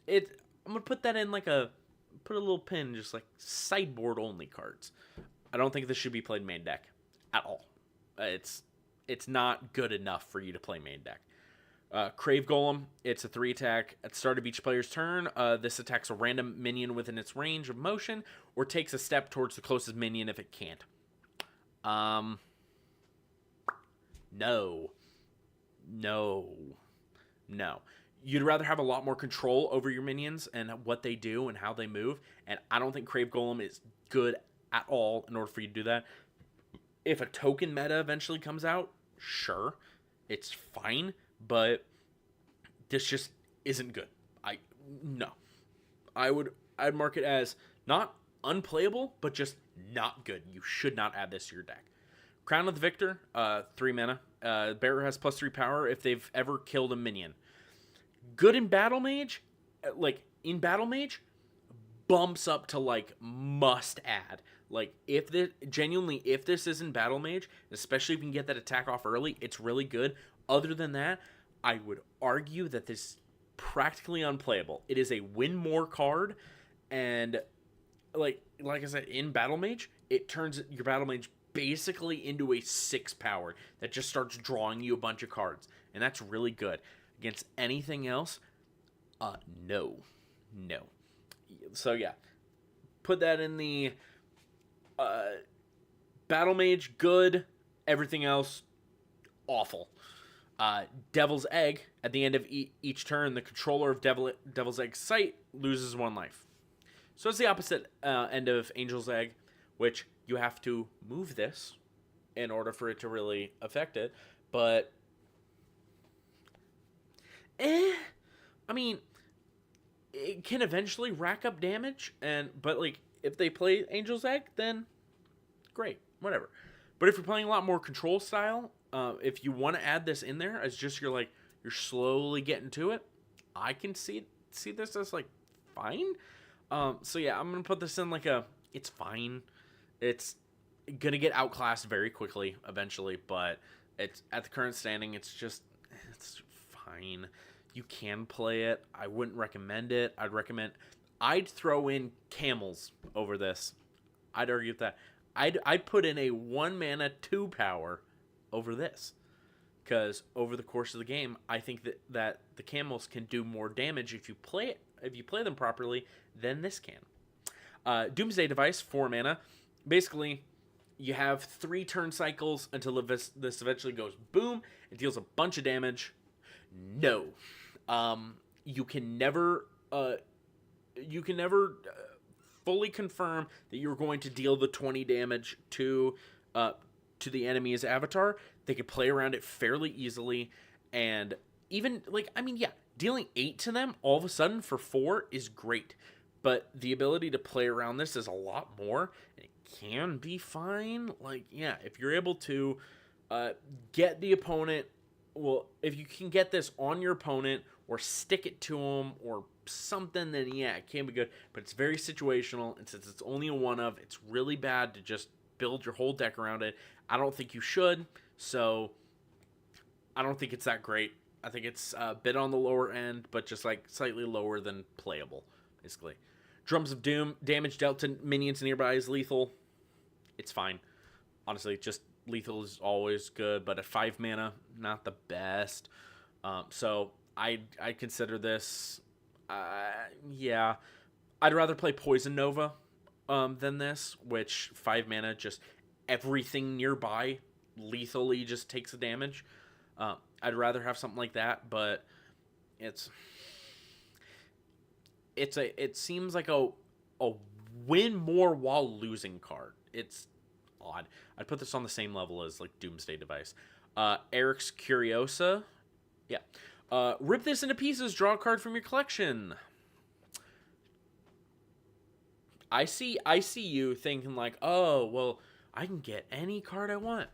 I'm going to put that in put a little pin, just like sideboard only cards. I don't think this should be played main deck at all. It's not good enough for you to play main deck. Crave Golem, it's a 3 attack. At the start of each player's turn, this attacks a random minion within its range of motion, or takes a step towards the closest minion if it can't. No. You'd rather have a lot more control over your minions and what they do and how they move, and I don't think Crave Golem is good at all in order for you to do that. If a token meta eventually comes out, sure. It's fine, but this just isn't good. No. I'd mark it as not unplayable, but just not good. You should not add this to your deck. Crown of the Victor, 3 mana. Bearer has +3 power if they've ever killed a minion. Good in Battle Mage, like in Battle Mage, bumps up to like must add. Like if this is in Battle Mage, especially if you can get that attack off early, it's really good. Other than that, I would argue that this is practically unplayable. It is a win more card, and like I said, in Battle Mage, it turns your Battle Mage basically into a 6 power that just starts drawing you a bunch of cards, and that's really good. Against anything else, no. So yeah, put that in the Battle Mage, good. Everything else, awful. Devil's Egg, at the end of each turn, the controller of Devil's Egg's site loses 1 life. So it's the opposite end of Angel's Egg, which you have to move this in order for it to really affect it. But, I mean, it can eventually rack up damage, but like if they play Angel's Egg, then great, whatever. But if you're playing a lot more control style, if you want to add this in there as just you're slowly getting to it, I can see this as like fine. So yeah, I'm gonna put this in like it's fine. It's gonna get outclassed very quickly eventually, but it's at the current standing, it's fine. You can play it. I wouldn't recommend it. I'd throw in camels over this. I'd argue with that. I'd put in a 1 mana 2 power over this, because over the course of the game, I think that the camels can do more damage if you play them properly than this can. Doomsday Device, 4 mana. Basically, you have 3 turn cycles until this eventually goes boom. It deals a bunch of damage. No, you can never fully confirm that you're going to deal the 20 damage to the enemy's avatar. They can play around it fairly easily, and even dealing 8 to them all of a sudden for 4 is great. But the ability to play around this is a lot more, and it can be fine. If you're able to get the opponent, if you can get this on your opponent or stick it to them or something, then yeah, it can be good. But it's very situational, and since it's only a 1-of, it's really bad to just build your whole deck around it. I don't think you should, so I don't think it's that great. I think it's a bit on the lower end, but just like slightly lower than playable, basically. Drums of Doom, damage dealt to minions nearby is lethal. It's fine. Honestly, just lethal is always good, but at 5 mana, not the best. So I consider this, yeah. I'd rather play Poison Nova than this, which 5 mana, just everything nearby lethally just takes the damage. I'd rather have something like that, but it seems like a win more while losing card. It's odd. I'd put this on the same level as like Doomsday Device. Eric's Curiosa. Yeah. Rip this into pieces, draw a card from your collection. I see you thinking like, oh, well, I can get any card I want.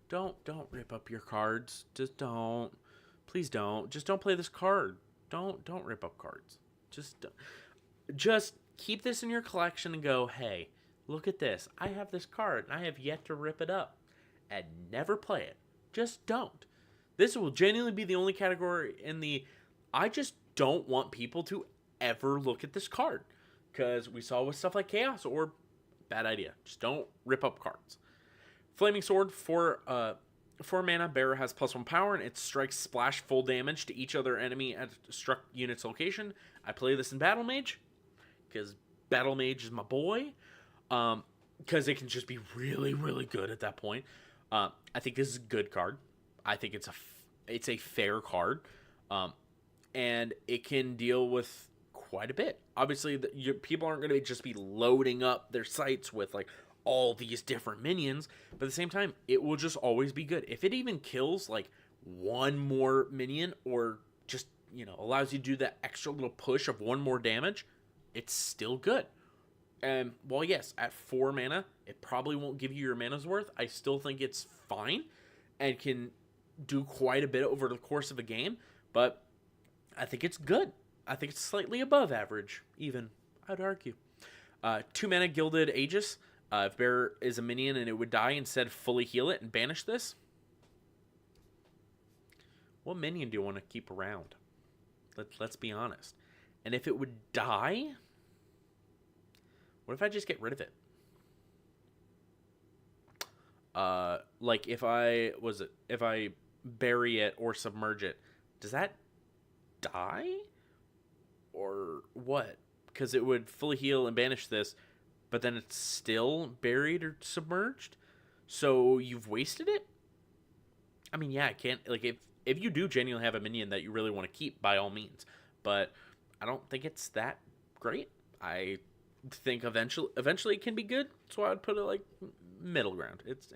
Don't rip up your cards. Just don't. Please don't. Just don't play this card. Don't rip up cards. Just keep this in your collection and go, hey, look at this. I have this card, and I have yet to rip it up. And never play it. Just don't. This will genuinely be the only category in the I just don't want people to ever look at this card. Because we saw with stuff like Chaos Orb, bad idea. Just don't rip up cards. Flaming Sword, 4 mana, bearer has +1 power, and it strikes splash full damage to each other enemy at struck unit's location. I play this in Battle Mage, because Battle Mage is my boy. Because it can just be really, really good at that point. I think this is a good card. I think it's a fair card. And it can deal with quite a bit. Obviously, people aren't going to just be loading up their sites with like all these different minions, but at the same time, it will just always be good. If it even kills like one more minion, or just, allows you to do that extra little push of one more damage, it's still good. And while yes, at 4 mana, it probably won't give you your mana's worth, I still think it's fine and can do quite a bit over the course of a game. But I think it's good. I think it's slightly above average, even, I'd argue. 2 mana Gilded Aegis. If Bear is a minion and it would die, instead fully heal it and banish this. What minion do you want to keep around? Let's be honest. And if it would die, what if I just get rid of it? Like if I bury it or submerge it, does that die? Or what? Because it would fully heal and banish this, but then it's still buried or submerged. So you've wasted it? I mean, yeah, I can't, like, if you do genuinely have a minion that you really want to keep, by all means. But I don't think it's that great. I think eventually it can be good. So I would put it like middle ground. It's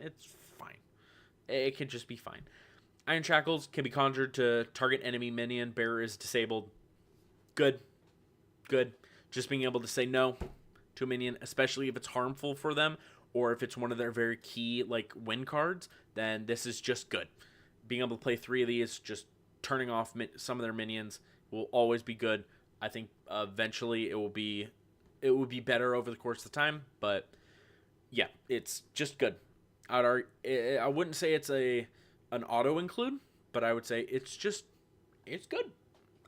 fine. It can just be fine. Iron Shackles can be conjured to target enemy minion. Bearer is disabled. Good. Just being able to say no to a minion, especially if it's harmful for them, or if it's one of their very key like win cards, then this is just good. Being able to play 3 of these, just turning off some of their minions, will always be good. I think eventually it will be better over the course of time, but yeah, it's just good. I wouldn't say it's an auto include, but I would say it's good.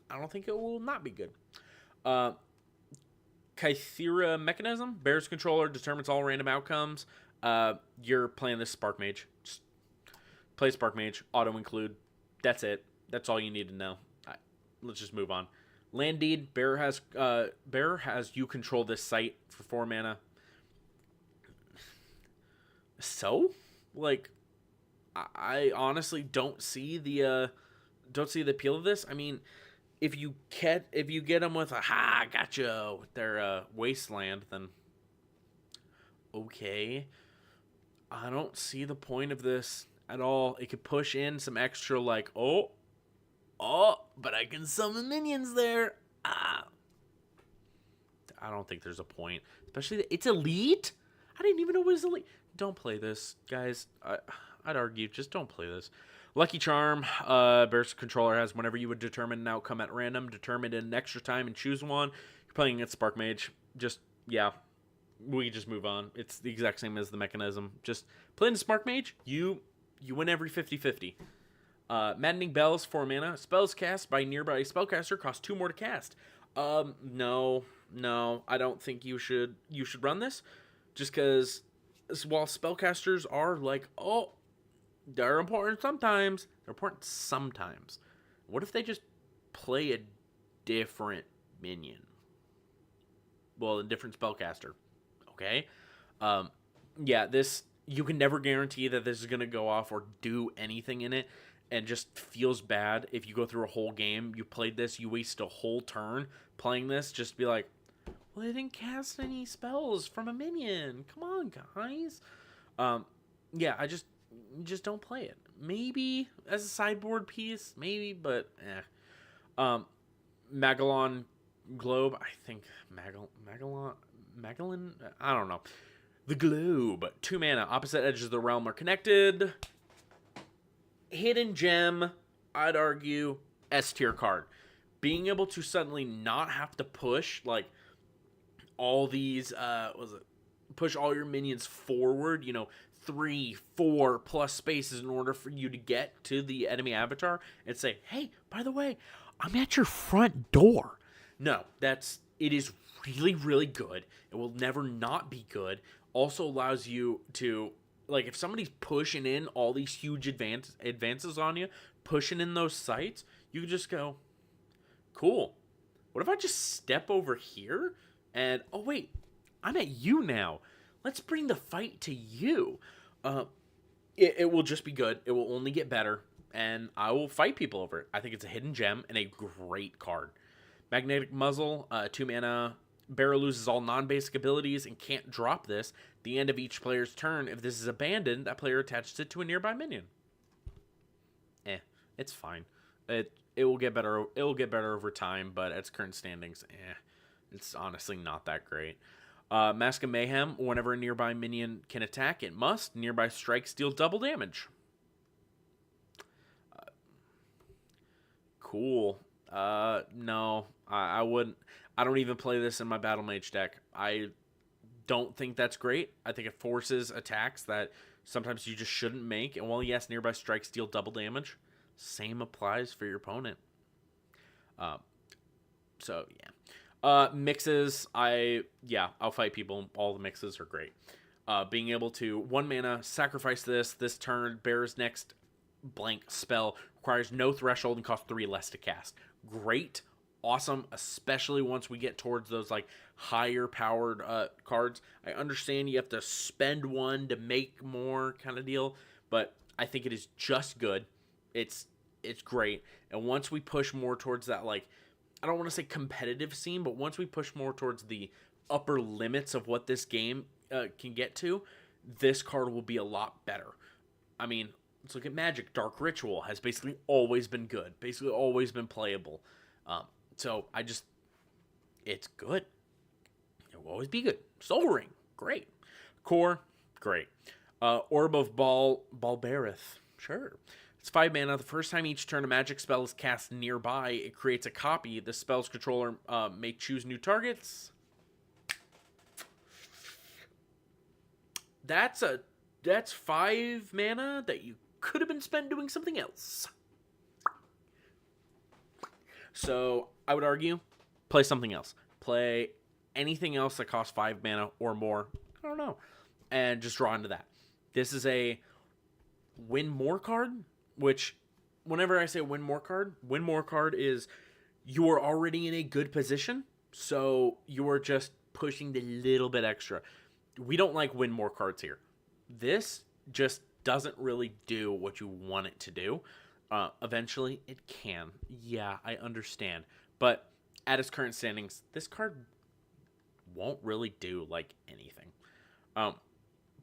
I don't think it will not be good. Kythera Mechanism. Bear's controller determines all random outcomes. You're playing this Spark Mage. Just play Spark Mage, auto include. That's it. That's all you need to know. Let's just move on. Land Deed. Bearer has you control this site for 4 mana. So, like, I honestly don't see the appeal of this. I mean, if you get them with gotcha with their Wasteland, then okay. I don't see the point of this at all. It could push in some extra, like, oh, but I can summon minions there. I don't think there's a point. Especially, it's elite? I didn't even know it was elite. Don't play this, guys. I'd argue, just don't play this. Lucky Charm. Bear's controller has whenever you would determine an outcome at random, determine an extra time and choose one. You're playing against Spark Mage. Just, yeah. We just move on. It's the exact same as the mechanism. Just playing Spark Mage, you win every 50-50. Maddening Bells, 4 mana. Spells cast by nearby spellcaster cost 2 more to cast. No, I don't think you should run this. Just because while spellcasters are like, they're important sometimes. They're important sometimes. What if they just play a different minion? Well, a different spellcaster. Okay? Yeah, this, you can never guarantee that this is going to go off or do anything in it, and just feels bad if you go through a whole game, you played this, you waste a whole turn playing this, just be like, well, I didn't cast any spells from a minion. Come on, guys. Yeah, I just don't play it. Maybe as a sideboard piece, maybe, but Magellan Globe, I think Magellan, I don't know. The Globe, 2 mana, opposite edges of the realm are connected. Hidden gem, I'd argue, S tier card. Being able to suddenly not have to push like all these push all your minions forward, 3, 4 plus spaces in order for you to get to the enemy avatar and say, hey, by the way, I'm at your front door. No, it is really, really good. It will never not be good. Also allows you to, like, if somebody's pushing in all these huge advances on you, pushing in those sites, you can just go, cool. What if I just step over here and, oh wait, I'm at you now. Let's bring the fight to you. It will just be good. It will only get better, and I will fight people over it. I think it's a hidden gem and a great card. Magnetic Muzzle, 2 mana. Bearer loses all non-basic abilities and can't drop this. At the end of each player's turn, if this is abandoned, that player attaches it to a nearby minion. It's fine. It will get better. It will get better over time, but at its current standings, it's honestly not that great. Mask of Mayhem. Whenever a nearby minion can attack, it must. Nearby strikes deal double damage. Cool. No, I wouldn't. I don't even play this in my Battle Mage deck. I don't think that's great. I think it forces attacks that sometimes you just shouldn't make. And while yes, nearby strikes deal double damage, same applies for your opponent. Uh, so yeah. Mixes, I'll fight people. All the mixes are great. Being able to 1 mana, sacrifice this turn, bears next blank spell, requires no threshold and costs 3 less to cast. Great. Awesome, especially once we get towards those like higher powered cards. I understand you have to spend 1 to make more kind of deal, but I think it is just good. It's great. And once we push more towards that, like, I don't want to say competitive scene, but once we push more towards the upper limits of what this game can get to, this card will be a lot better. I mean, let's look at Magic. Dark Ritual has basically always been good, basically always been playable. So it's good. It will always be good. Soul Ring, great. Core, great. Orb of Balberith, sure. It's 5 mana. The first time each turn a magic spell is cast nearby, it creates a copy. The spell's controller may choose new targets. That's 5 mana that you could have been spent doing something else. So I would argue, play something else. Play anything else that costs 5 mana or more. I don't know. And just draw into that. This is a win more card, which whenever I say win more card is you are already in a good position, so you are just pushing the little bit extra. We don't like win more cards here. This just doesn't really do what you want it to do. Eventually, it can. Yeah, I understand. But at its current standings, this card won't really do, like, anything.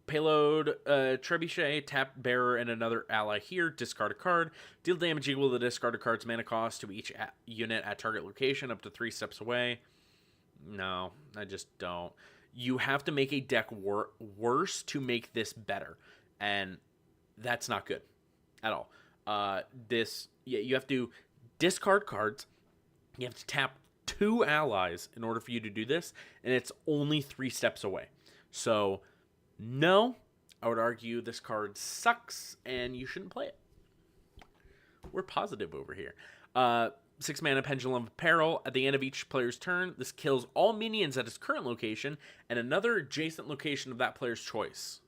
Payload, Trebuchet, tap bearer, and another ally here. Discard a card. Deal damage equal to the discarded card's mana cost to each unit at target location up to 3 steps away. No, I just don't. You have to make a deck worse to make this better. And that's not good at all. You have to discard cards. You have to tap 2 allies in order for you to do this. And it's only 3 steps away. So, no, I would argue this card sucks and you shouldn't play it. We're positive over here. 6 mana Pendulum of Peril. At the end of each player's turn, this kills all minions at its current location and another adjacent location of that player's choice.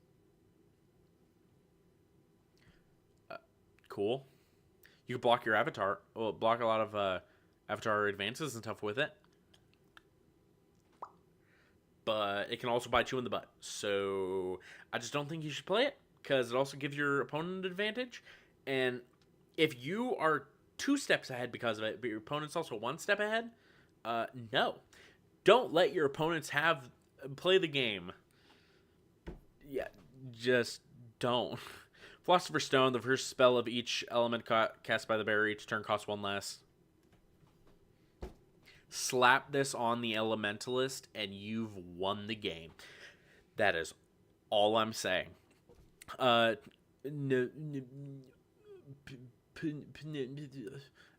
Cool. You can block your avatar. Well, block a lot of avatar advances and stuff with it. But it can also bite you in the butt. So I just don't think you should play it because it also gives your opponent an advantage. And if you are 2 steps ahead because of it, but your opponent's also 1 step ahead, no. Don't let your opponents play the game. Yeah, just don't. Philosopher's Stone, the first spell of each element cast by the bearer each turn costs 1 less. Slap this on the Elementalist and you've won the game. That is all I'm saying.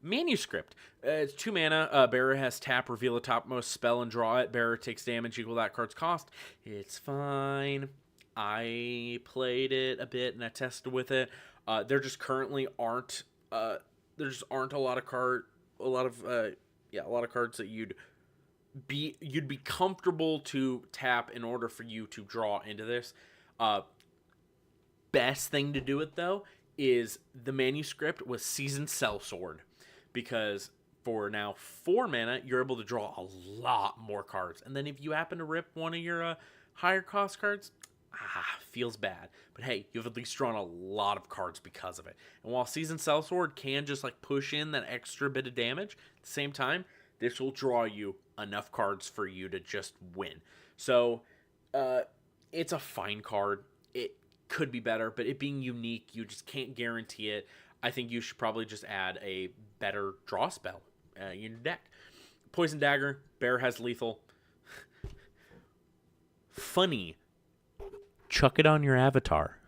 Manuscript. It's 2 mana. Bearer has tap, reveal a topmost spell, and draw it. Bearer takes damage equal to that card's cost. It's fine. I played it a bit and I tested with it. There just currently aren't. There just aren't a lot of cards that you'd be comfortable to tap in order for you to draw into this. Best thing to do it though is the Manuscript with Seasoned Sellsword, because for now 4 mana you're able to draw a lot more cards, and then if you happen to rip one of your higher cost cards, feels bad. But hey, you've at least drawn a lot of cards because of it. And while Seasoned Sellsword can just like push in that extra bit of damage, at the same time, this will draw you enough cards for you to just win. So, it's a fine card. It could be better, but it being unique, you just can't guarantee it. I think you should probably just add a better draw spell in your deck. Poison Dagger, bear has lethal. Funny. Chuck it on your avatar.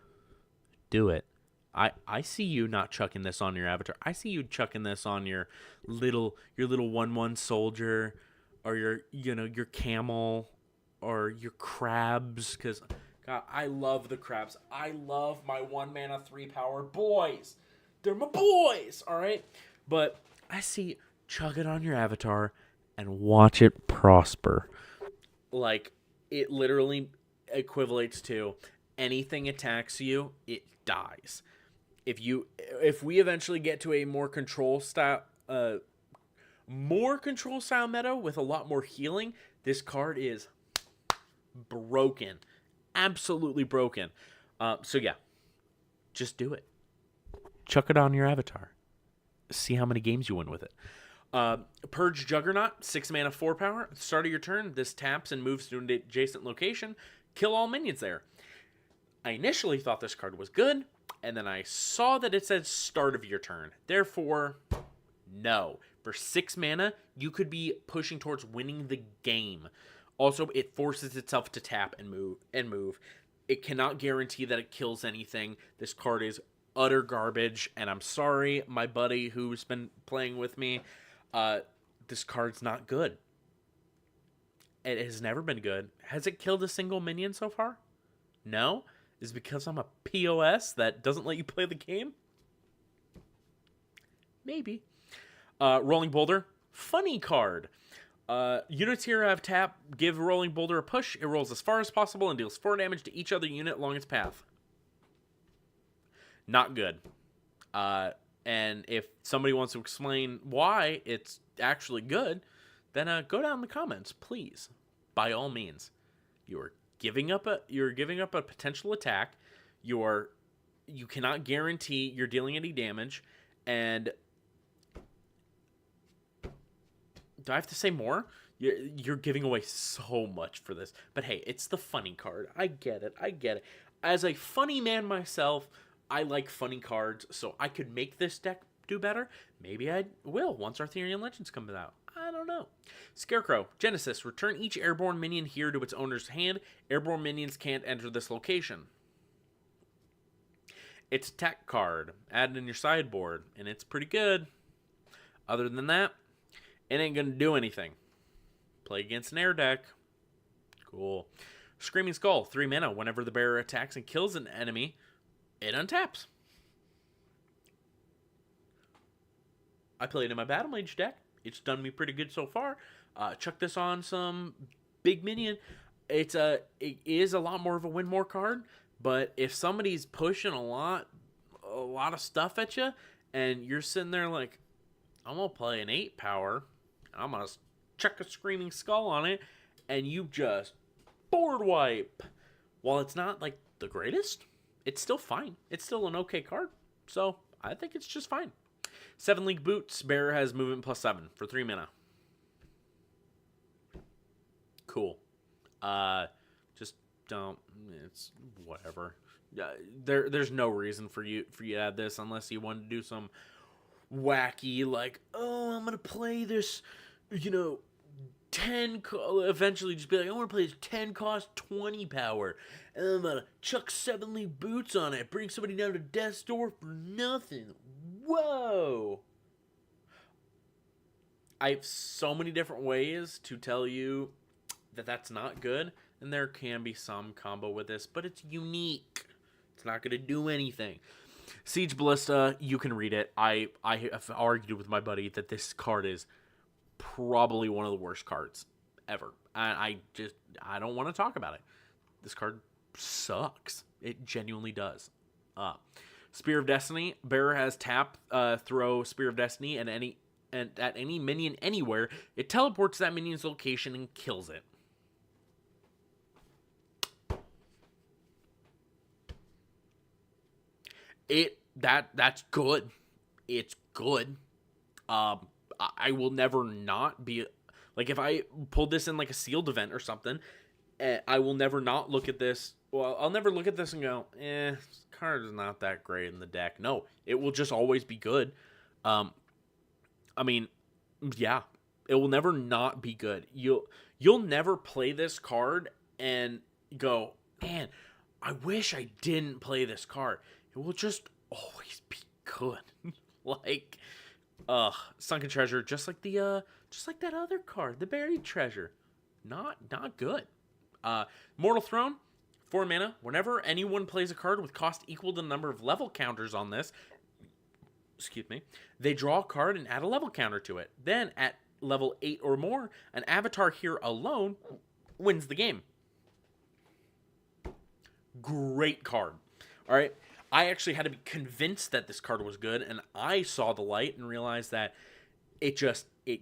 Do it. I see you not chucking this on your avatar. I see you chucking this on your little 1/1 soldier, or your camel, or your crabs. Because God, I love the crabs. I love my 1 mana 3 power boys. They're my boys. All right, but I see chuck it on your avatar and watch it prosper. Like, it literally equivalates to anything attacks you, it dies. If we eventually get to a more control style meta with a lot more healing, this card is broken. Absolutely broken. So yeah, just do it. Chuck it on your avatar. See how many games you win with it. Purge Juggernaut, 6 mana, 4 power. At the start of your turn, this taps and moves to an adjacent location. Kill all minions there. I initially thought this card was good, and then I saw that it said start of your turn. Therefore, no. For 6 mana, you could be pushing towards winning the game. Also, it forces itself to tap and move. It cannot guarantee that it kills anything. This card is utter garbage, and I'm sorry, my buddy who's been playing with me. This card's not good. It has never been good. Has it killed a single minion so far? No? Is it because I'm a POS that doesn't let you play the game? Maybe. Rolling Boulder. Funny card. Units here have tap. Give Rolling Boulder a push. It rolls as far as possible and deals 4 damage to each other unit along its path. Not good. And if somebody wants to explain why it's actually good, then go down in the comments, please. By all means. You're giving up a potential attack. You cannot guarantee you're dealing any damage, and do I have to say more? You're giving away so much for this. But hey, it's the funny card. I get it. As a funny man myself, I like funny cards, so I could make this deck do better. Maybe I will once Arthurian Legends comes out. I don't know. Scarecrow. Genesis. Return each airborne minion here to its owner's hand. Airborne minions can't enter this location. It's a tech card. Add it in your sideboard, and it's pretty good. Other than that, it ain't going to do anything. Play against an air deck. Cool. Screaming Skull. 3 mana. Whenever the bearer attacks and kills an enemy, it untaps. I played in my Battle Mage deck. It's done me pretty good so far. Chuck this on some big minion. It is a lot more of a win more card, but if somebody's pushing a lot of stuff at you, and you're sitting there like, I'm gonna play an 8 power, and I'm gonna chuck a Screaming Skull on it, and you just board wipe. While it's not like the greatest, it's still fine. It's still an okay card, so I think it's just fine. 7 League Boots. Bearer has movement +7 for 3 mana. Cool. Just don't. It's whatever. There's no reason for you to add this unless you want to do some wacky, like, oh, I'm gonna play this, 10. Eventually, just be like, I want to play this 10 cost 20 power, and I'm gonna chuck 7 League Boots on it. Bring somebody down to death's door for nothing. Whoa! I have so many different ways to tell you that that's not good, and there can be some combo with this, but it's unique. It's not going to do anything. Siege Ballista, you can read it. I have argued with my buddy that this card is probably one of the worst cards ever. And I don't want to talk about it. This card sucks. It genuinely does. Spear of Destiny. Bearer has tap, throw Spear of Destiny, and at any minion anywhere, it teleports that minion's location and kills it. That's good. It's good. I will never not be like, if I pulled this in like a sealed event or something, I will never not look at this. Well, I'll never look at this and go, card is not that great in the deck. No, it will just always be good. I mean, yeah, it will never not be good. You'll never play this card and go, man, I wish I didn't play this card. It will just always be good. Like, Sunken Treasure, just like that other card, the Buried Treasure, not good. Mortal Throne, 4 mana. Whenever anyone plays a card with cost equal to the number of level counters on this, excuse me, they draw a card and add a level counter to it. Then at level 8 or more, an avatar here alone wins the game. Great card. All right. I actually had to be convinced that this card was good, and I saw the light and realized that it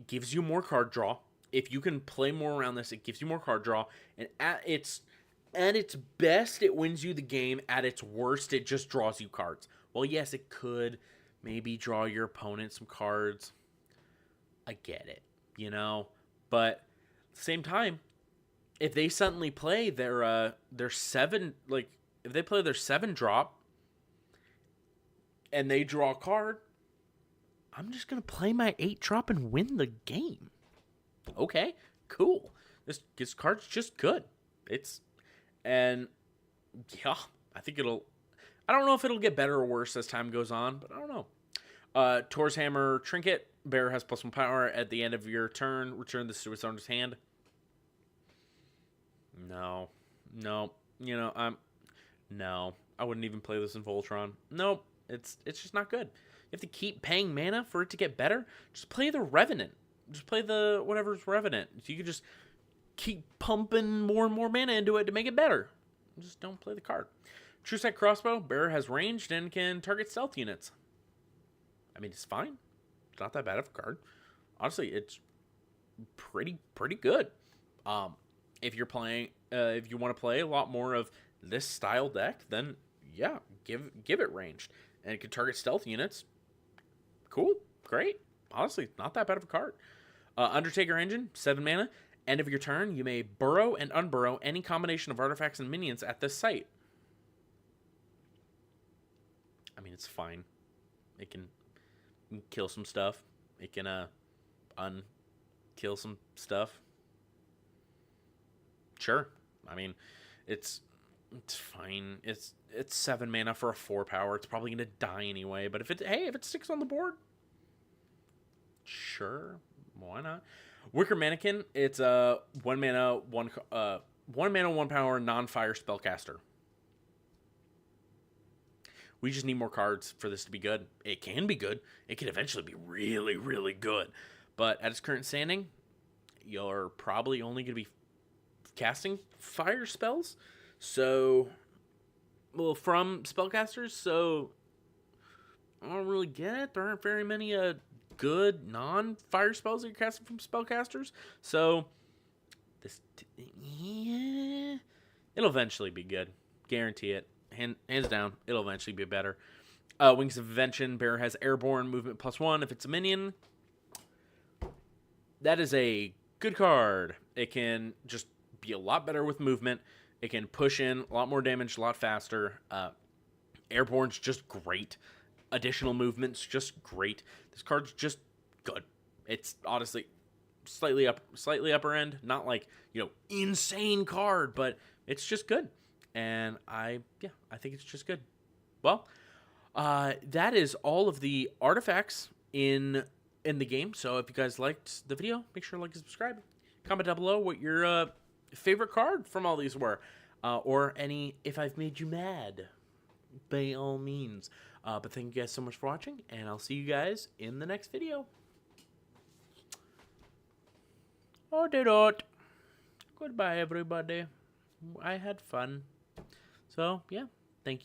gives you more card draw. If you can play more around this, it gives you more card draw, and at its best, it wins you the game. At its worst, it just draws you cards. Well, yes, it could maybe draw your opponent some cards. I get it, but at the same time, if they suddenly play their 7, like if they play their 7 drop and they draw a card, I'm just gonna play my 8 drop and win the game. Okay, cool. This card's just good. I think I don't know if it'll get better or worse as time goes on, but I don't know. Tor's Hammer Trinket. Bearer has +1 power. At the end of your turn, return this to its owner's hand. No. I wouldn't even play this in Voltron. Nope. It's just not good. You have to keep paying mana for it to get better. Just play the Revenant. Just play the whatever's Revenant. So you can just keep pumping more and more mana into it to make it better. Just don't play the card. True Sight Crossbow. Bearer has ranged and can target stealth units. I mean, it's fine. It's not that bad of a card. Honestly, it's pretty good. If you're playing, if you want to play a lot more of this style deck, then yeah, give it ranged, and it can target stealth units. Cool, great. Honestly, not that bad of a card. Undertaker Engine, 7 mana. End of your turn, you may burrow and unburrow any combination of artifacts and minions at this site. I mean, it's fine. It can kill some stuff. It can unkill some stuff. Sure. I mean, it's fine. It's 7 mana for a 4 power. It's probably gonna die anyway. But if it sticks on the board, sure, why not? Wicker Mannequin. It's a 1 mana, 1 power non-fire spellcaster. We just need more cards for this to be good. It can be good. It can eventually be really, really good. But at its current standing, you're probably only going to be casting fire spells. So, well, from spellcasters. So, I don't really get it. There aren't very many good non-fire spells that you're casting from spellcasters. So, it'll eventually be good. Guarantee it. Hands down, it'll eventually be better. Wings of Invention. Bearer has airborne movement +1 if it's a minion. That is a good card. It can just be a lot better with movement. It can push in a lot more damage a lot faster. Airborne's just great. Additional movement's just great. This card's just good. It's honestly slightly upper end. Not like, insane card, but it's just good. And I think it's just good. Well, that is all of the artifacts in the game. So if you guys liked the video, make sure to like and subscribe. Comment down below what your favorite card from all these were. Or any, if I've made you mad, by all means. But thank you guys so much for watching, and I'll see you guys in the next video. Oh, did it. Goodbye, everybody. I had fun. So, yeah, thank you.